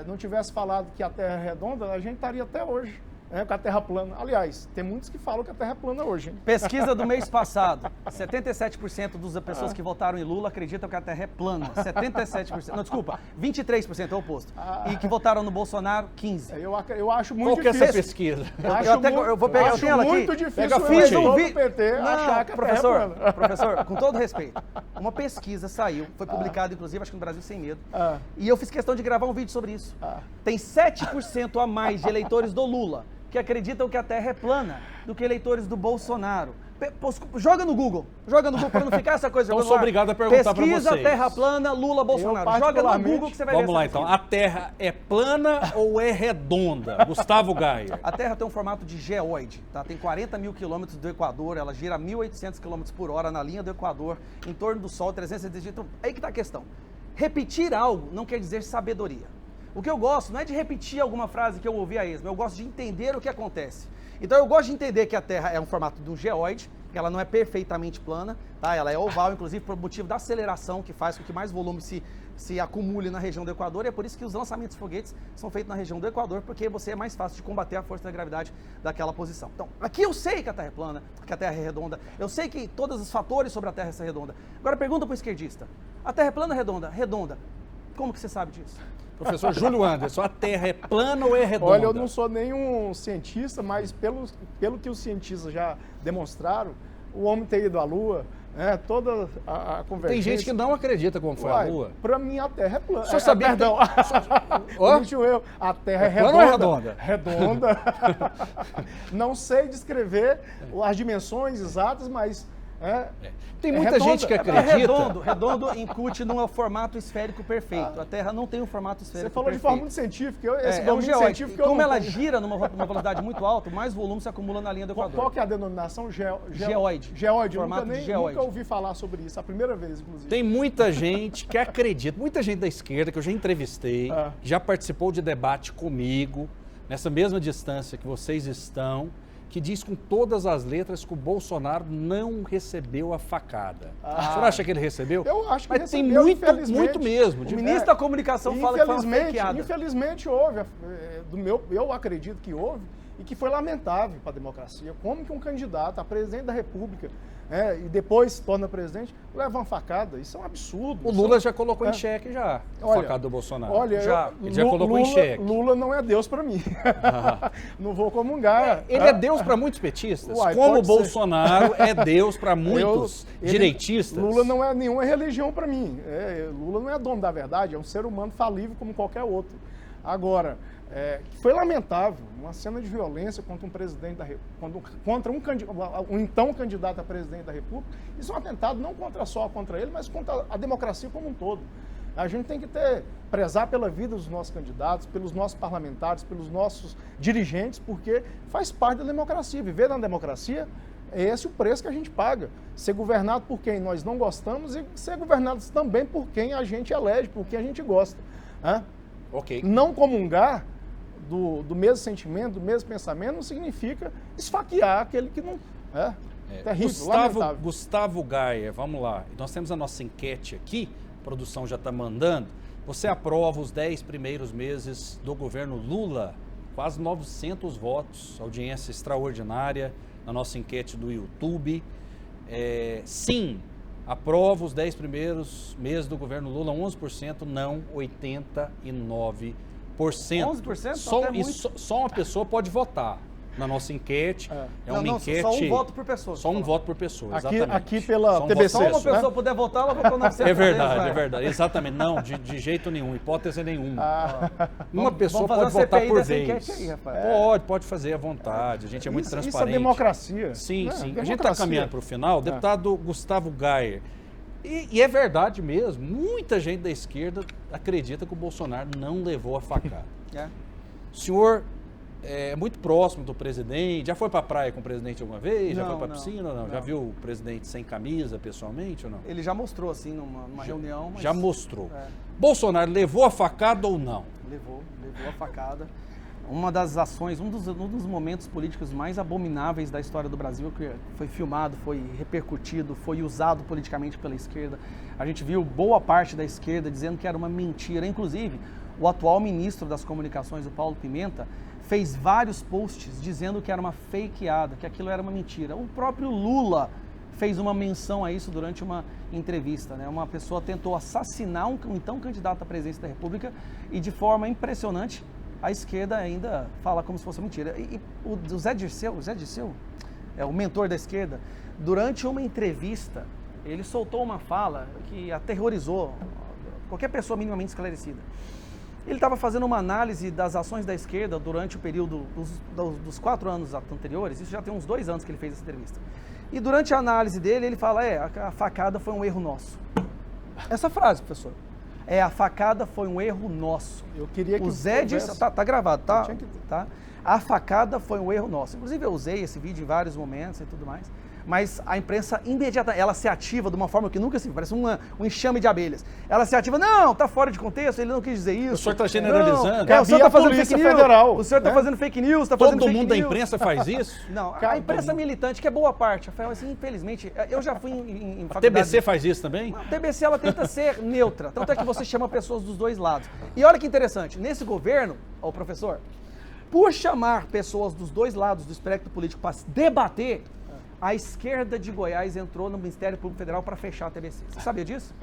[SPEAKER 4] não tivesse falado que a Terra é redonda, a gente estaria até hoje. Com a Terra plana. Aliás, tem muitos que falam que a Terra é plana hoje, hein?
[SPEAKER 3] Pesquisa do mês passado, 77% das pessoas que votaram em Lula acreditam que a Terra é plana. 77%. Não, desculpa, 23% é o oposto. E que votaram no Bolsonaro, 15%.
[SPEAKER 4] Eu acho muito
[SPEAKER 2] difícil. Qual que é essa pesquisa?
[SPEAKER 3] Eu vou pegar a tela aqui.
[SPEAKER 4] Muito difícil
[SPEAKER 3] o
[SPEAKER 4] PT achar que a
[SPEAKER 3] professor,
[SPEAKER 4] Terra é plana.
[SPEAKER 3] Professor, com todo respeito, uma pesquisa saiu, foi publicada, inclusive, acho que no Brasil Sem Medo, e eu fiz questão de gravar um vídeo sobre isso. Tem 7% a mais de eleitores do Lula que acreditam que a Terra é plana do que eleitores do Bolsonaro. Joga no Google para não ficar essa coisa.
[SPEAKER 2] Então sou obrigado a perguntar para vocês.
[SPEAKER 3] Pesquisa Terra plana, Lula, Bolsonaro. Joga no Google que você vai ver.
[SPEAKER 2] Vamos lá então, a Terra é plana ou é redonda? Gustavo Gayer.
[SPEAKER 3] A Terra tem um formato de geóide, tá? Tem 40 mil quilômetros do Equador, ela gira a 1.800 quilômetros por hora na linha do Equador, em torno do Sol, 360. Então, aí que está a questão. Repetir algo não quer dizer sabedoria. O que eu gosto não é de repetir alguma frase que eu ouvi a esmo, eu gosto de entender o que acontece. Então eu gosto de entender que a Terra é um formato de um geóide, que ela não é perfeitamente plana, tá? Ela é oval, inclusive por motivo da aceleração que faz com que mais volume se acumule na região do Equador, e é por isso que os lançamentos de foguetes são feitos na região do Equador, porque você é mais fácil de combater a força da gravidade daquela posição. Então, aqui eu sei que a Terra é plana, que a Terra é redonda, eu sei que todos os fatores sobre a Terra são redonda. Agora pergunta para o esquerdista, a Terra é plana ou redonda? Redonda. Como que você sabe disso?
[SPEAKER 2] Professor Júlio Anderson, a Terra é plana ou é redonda?
[SPEAKER 4] Olha, eu não sou nenhum cientista, mas pelo que os cientistas já demonstraram, o homem ter ido à Lua, toda a convergência...
[SPEAKER 2] Tem gente que não acredita como foi a Lua.
[SPEAKER 4] Para mim, a Terra é plana.
[SPEAKER 2] Só sabia
[SPEAKER 4] perdão. A Terra é redonda.
[SPEAKER 2] Plana ou é redonda?
[SPEAKER 4] Redonda. Não sei descrever as dimensões exatas, mas...
[SPEAKER 2] Tem muita gente que acredita.
[SPEAKER 3] Redondo incute num formato esférico perfeito. A Terra não tem um formato esférico perfeito.
[SPEAKER 4] Você falou de forma muito científica.
[SPEAKER 3] É um geóide. Como ela gira numa velocidade muito alta, mais volume se acumula na linha do Equador.
[SPEAKER 4] Qual que é a denominação?
[SPEAKER 3] Geóide.
[SPEAKER 4] Geóide.
[SPEAKER 3] Formato de geóide.
[SPEAKER 4] Nunca ouvi falar sobre isso. A primeira vez, inclusive.
[SPEAKER 2] Tem muita gente que acredita, muita gente da esquerda que eu já entrevistei, que já participou de debate comigo, nessa mesma distância que vocês estão, que diz com todas as letras que o Bolsonaro não recebeu a facada. O senhor acha que ele recebeu?
[SPEAKER 4] Eu acho que
[SPEAKER 2] Mas
[SPEAKER 4] recebeu,
[SPEAKER 2] tem muito mesmo.
[SPEAKER 3] O ministro da Comunicação fala que foi uma fakeada.
[SPEAKER 4] Infelizmente houve, eu acredito que houve, e que foi lamentável para a democracia. Como que um candidato a presidente da República e depois se torna presidente, leva uma facada? Isso é um absurdo.
[SPEAKER 2] O Lula já colocou em xeque a facada do Bolsonaro.
[SPEAKER 4] Olha,
[SPEAKER 2] ele já colocou em xeque.
[SPEAKER 4] Lula não é Deus para mim. Não vou comungar.
[SPEAKER 2] Ele é Deus para muitos petistas, como o Bolsonaro é Deus para muitos direitistas.
[SPEAKER 4] Lula não é nenhuma religião para mim. Lula não é dono da verdade, é um ser humano falível como qualquer outro. Agora, foi lamentável uma cena de violência contra um presidente da República, contra um então candidato a presidente da República. Isso é um atentado não só contra ele, mas contra a democracia como um todo. A gente tem que prezar pela vida dos nossos candidatos, pelos nossos parlamentares, pelos nossos dirigentes, porque faz parte da democracia. Viver na democracia É esse o preço que a gente paga. Ser governado por quem nós não gostamos e ser governado também por quem a gente elege, por quem a gente gosta.
[SPEAKER 2] Ok.
[SPEAKER 4] Não comungar do mesmo sentimento, do mesmo pensamento, não significa esfaquear aquele que não... Terrível, lamentável.
[SPEAKER 2] Gustavo Gaia, vamos lá. Nós temos a nossa enquete aqui, a produção já está mandando. Você aprova os 10 primeiros meses do governo Lula? Quase 900 votos, audiência extraordinária na nossa enquete do YouTube. Sim, aprova os 10 primeiros meses do governo Lula, 11%, não, 89%.
[SPEAKER 3] 11%?
[SPEAKER 2] Só uma pessoa pode votar na nossa enquete. Enquete...
[SPEAKER 3] Só um voto por pessoa.
[SPEAKER 2] Só um voto por pessoa, exatamente.
[SPEAKER 4] Aqui pela TBC.
[SPEAKER 3] Só uma pessoa puder votar, ela votou 900
[SPEAKER 2] É verdade. Exatamente. Não, de jeito nenhum, hipótese nenhuma. Uma pessoa pode votar por vez.
[SPEAKER 3] Aí, Rafael.
[SPEAKER 2] Pode fazer à vontade. A gente é muito transparente. Isso é
[SPEAKER 4] democracia.
[SPEAKER 2] Sim. A gente está caminhando para o final. Deputado Gustavo Gaia. E é verdade mesmo, muita gente da esquerda acredita que o Bolsonaro não levou a facada. O senhor é muito próximo do presidente, já foi para a praia com o presidente alguma vez? Já foi para a piscina ou não? Já viu o presidente sem camisa pessoalmente ou não?
[SPEAKER 3] Ele já mostrou assim numa reunião. Mas...
[SPEAKER 2] Já mostrou. Bolsonaro levou a facada ou não?
[SPEAKER 3] Levou a facada. Uma das ações, um dos momentos políticos mais abomináveis da história do Brasil, que foi filmado, foi repercutido, foi usado politicamente pela esquerda. A gente viu boa parte da esquerda dizendo que era uma mentira. Inclusive, o atual ministro das Comunicações, o Paulo Pimenta, fez vários posts dizendo que era uma fakeada, que aquilo era uma mentira. O próprio Lula fez uma menção a isso durante uma entrevista, né? Uma pessoa tentou assassinar um então candidato à presidência da República e, de forma impressionante, a esquerda ainda fala como se fosse mentira. E o Zé Dirceu, o mentor da esquerda, durante uma entrevista, ele soltou uma fala que aterrorizou qualquer pessoa minimamente esclarecida. Ele estava fazendo uma análise das ações da esquerda durante o período dos 4 anos anteriores. Isso já tem uns 2 anos que ele fez essa entrevista. E durante a análise dele, ele fala, a facada foi um erro nosso. Essa frase, professor. A facada foi um erro nosso.
[SPEAKER 4] Eu queria que
[SPEAKER 3] o Zé disse, tá gravado, tá? A facada foi um erro nosso. Inclusive eu usei esse vídeo em vários momentos e tudo mais. Mas a imprensa imediatamente, ela se ativa de uma forma que nunca se viu, parece um enxame de abelhas. Ela se ativa, não, tá fora de contexto, ele não quis dizer isso.
[SPEAKER 2] O senhor está generalizando.
[SPEAKER 3] O senhor está fazendo fake news.
[SPEAKER 4] Federal,
[SPEAKER 3] o senhor está fazendo fake news, está fazendo fake news.
[SPEAKER 2] Todo mundo da imprensa faz isso?
[SPEAKER 3] Não, a imprensa militante, que é boa parte, Rafael, assim, infelizmente, eu já fui em
[SPEAKER 2] faculdade. A TBC faz isso também?
[SPEAKER 3] A TBC, ela tenta ser neutra, tanto é que você chama pessoas dos dois lados. E olha que interessante, nesse governo, professor, por chamar pessoas dos dois lados do espectro político para debater, a esquerda de Goiás entrou no Ministério Público Federal para fechar a TBC. Você sabia disso?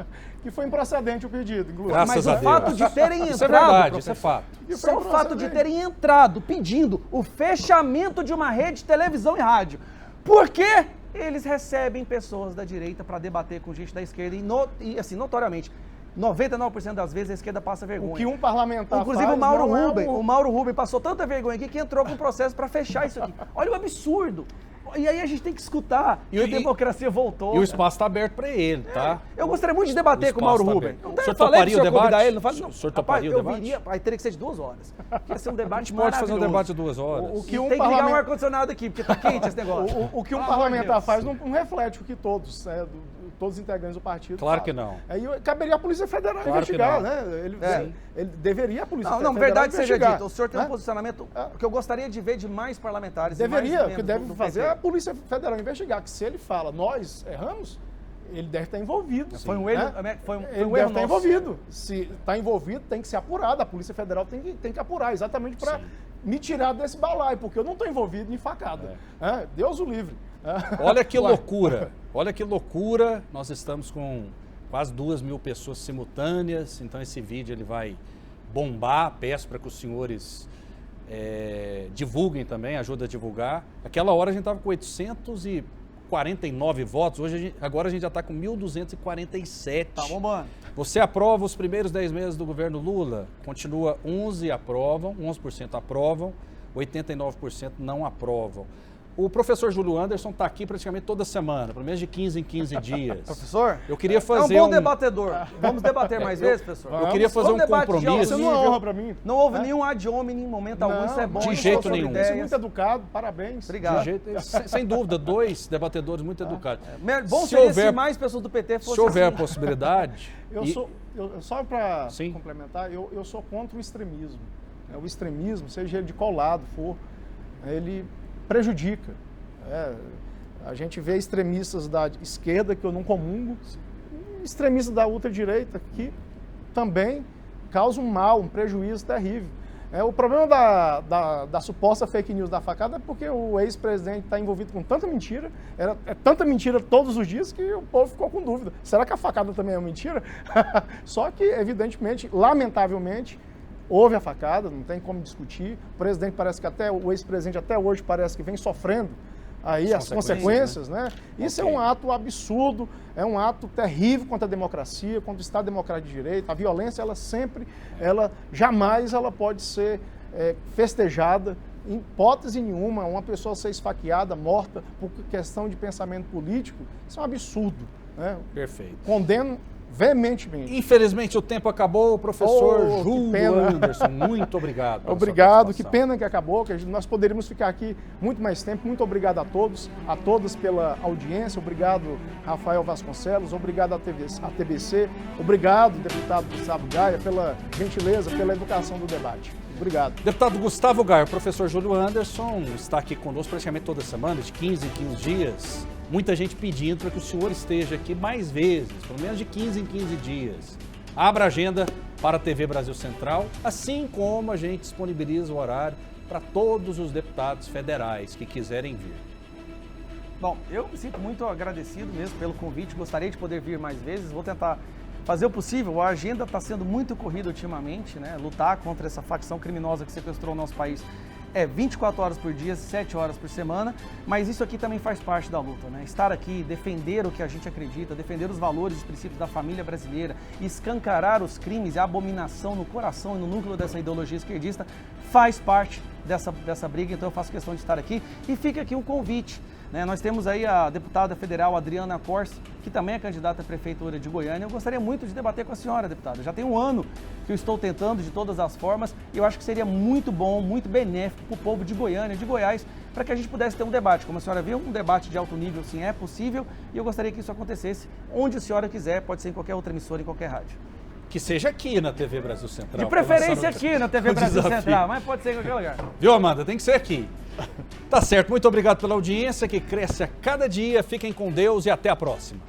[SPEAKER 4] Que foi improcedente o pedido, inclusive.
[SPEAKER 2] Graças a Deus.
[SPEAKER 3] Mas o fato de terem entrado...
[SPEAKER 2] Isso é verdade, isso é fato.
[SPEAKER 3] Só o fato de terem entrado pedindo o fechamento de uma rede de televisão e rádio. Por quê? Eles recebem pessoas da direita para debater com gente da esquerda e assim, notoriamente, 99% das vezes a esquerda passa vergonha.
[SPEAKER 4] O que um parlamentar
[SPEAKER 3] Inclusive
[SPEAKER 4] faz,
[SPEAKER 3] o Mauro Rubem passou tanta vergonha aqui que entrou com um processo para fechar isso aqui. Olha o absurdo. E aí a gente tem que escutar. E a democracia voltou.
[SPEAKER 2] E o espaço está aberto para ele, tá?
[SPEAKER 3] Eu gostaria muito de debater com o Mauro Rubem.
[SPEAKER 2] O senhor toparia o debate?
[SPEAKER 3] Ele,
[SPEAKER 2] o senhor toparia o debate?
[SPEAKER 3] Viria, aí teria que ser de 2 horas. Ia ser um debate
[SPEAKER 2] pode fazer um debate de 2 horas.
[SPEAKER 3] Tem que ligar um ar-condicionado aqui, porque tá quente esse negócio.
[SPEAKER 4] O que um parlamentar faz não reflete o que todos os integrantes do partido
[SPEAKER 2] Claro
[SPEAKER 4] fazem.
[SPEAKER 2] que não.
[SPEAKER 4] Aí caberia a Polícia Federal investigar, né? Ele deveria a Polícia Federal
[SPEAKER 3] investigar. Não, verdade seja dita, o senhor tem um posicionamento que eu gostaria de ver de mais parlamentares.
[SPEAKER 4] Deveria, o que deve fazer a Polícia Federal investigar, que se ele fala, nós erramos, ele deve estar envolvido.
[SPEAKER 3] Foi um erro,
[SPEAKER 4] ele deve estar envolvido. Se está envolvido, tem que ser apurado, a Polícia Federal tem que apurar, exatamente para me tirar desse balaio, porque eu não estou envolvido em facada. Deus o livre.
[SPEAKER 2] Olha que loucura, olha que loucura, nós estamos com quase 2.000 pessoas simultâneas, então esse vídeo ele vai bombar, peço para que os senhores divulguem também, ajuda a divulgar. Aquela hora a gente estava com 849 votos, agora a gente já está com 1.247.
[SPEAKER 3] Tá bombando.
[SPEAKER 2] Você aprova os primeiros 10 meses do governo Lula? Continua 11% aprovam, 89% não aprovam. O professor Júlio Anderson está aqui praticamente toda semana, pelo menos de 15 em 15 dias.
[SPEAKER 3] Professor?
[SPEAKER 2] Eu queria fazer
[SPEAKER 3] é um bom debatedor. Vamos debater mais vezes, professor?
[SPEAKER 2] Eu queria fazer um compromisso.
[SPEAKER 4] Isso é uma honra para mim.
[SPEAKER 3] Não houve nenhum ad hominem em momento algum, isso é bom.
[SPEAKER 2] De jeito nenhum.
[SPEAKER 4] Isso é muito educado, parabéns.
[SPEAKER 3] Obrigado.
[SPEAKER 2] De jeito, sem dúvida, 2 debatedores muito educados.
[SPEAKER 3] Bom seria se mais pessoas do PT fossem
[SPEAKER 2] Se houver
[SPEAKER 3] assim.
[SPEAKER 2] a possibilidade...
[SPEAKER 4] Só para complementar, eu sou contra o extremismo. O extremismo, seja ele de qual lado for, ele prejudica. A gente vê extremistas da esquerda, que eu não comungo, extremistas da ultradireita, que também causam um mal, um prejuízo terrível. O problema da suposta fake news da facada é porque o ex-presidente está envolvido com tanta mentira, é tanta mentira todos os dias, que o povo ficou com dúvida. Será que a facada também é uma mentira? Só que, evidentemente, lamentavelmente, houve a facada, não tem como discutir. O presidente parece que o ex-presidente até hoje parece que vem sofrendo aí as consequências, né? Isso é um ato absurdo, é um ato terrível contra a democracia, contra o Estado Democrático de Direito. A violência, jamais ela pode ser festejada, em hipótese nenhuma. Uma pessoa ser esfaqueada, morta por questão de pensamento político, isso é um absurdo, né?
[SPEAKER 2] Perfeito.
[SPEAKER 4] Condeno veementemente.
[SPEAKER 2] Infelizmente o tempo acabou, professor Júlio Anderson, muito obrigado.
[SPEAKER 4] Obrigado, que pena que acabou, que nós poderíamos ficar aqui muito mais tempo. Muito obrigado a todos, a todas pela audiência, obrigado Rafael Vasconcelos, obrigado a TBC, obrigado deputado Gustavo Gaia pela gentileza, pela educação do debate. Obrigado.
[SPEAKER 2] Deputado Gustavo Gaia, o professor Júlio Anderson está aqui conosco praticamente toda semana, de 15 em 15 dias. Muita gente pedindo para que o senhor esteja aqui mais vezes, pelo menos de 15 em 15 dias. Abra a agenda para a TV Brasil Central, assim como a gente disponibiliza o horário para todos os deputados federais que quiserem vir.
[SPEAKER 3] Bom, eu me sinto muito agradecido mesmo pelo convite, gostaria de poder vir mais vezes, vou tentar fazer o possível. A agenda está sendo muito corrida ultimamente, né? Lutar contra essa facção criminosa que sequestrou o nosso país 24 horas por dia, 7 horas por semana, mas isso aqui também faz parte da luta, né? Estar aqui, defender o que a gente acredita, defender os valores e os princípios da família brasileira, escancarar os crimes e a abominação no coração e no núcleo dessa ideologia esquerdista, faz parte dessa briga, então eu faço questão de estar aqui. E fica aqui um convite, né? Nós temos aí a deputada federal Adriana Corsi, que também é candidata à prefeitura de Goiânia. Eu gostaria muito de debater com a senhora, deputada. Já tem um ano que eu estou tentando de todas as formas e eu acho que seria muito bom, muito benéfico para o povo de Goiânia, de Goiás, para que a gente pudesse ter um debate. Como a senhora viu, um debate de alto nível, sim, é possível, e eu gostaria que isso acontecesse onde a senhora quiser, pode ser em qualquer outra emissora, em qualquer rádio.
[SPEAKER 2] Que seja aqui na TV Brasil Central.
[SPEAKER 3] De preferência aqui na TV Brasil Central, mas pode ser em qualquer lugar.
[SPEAKER 2] Viu, Amanda? Tem que ser aqui. Tá certo, muito obrigado pela audiência que cresce a cada dia. Fiquem com Deus e até a próxima.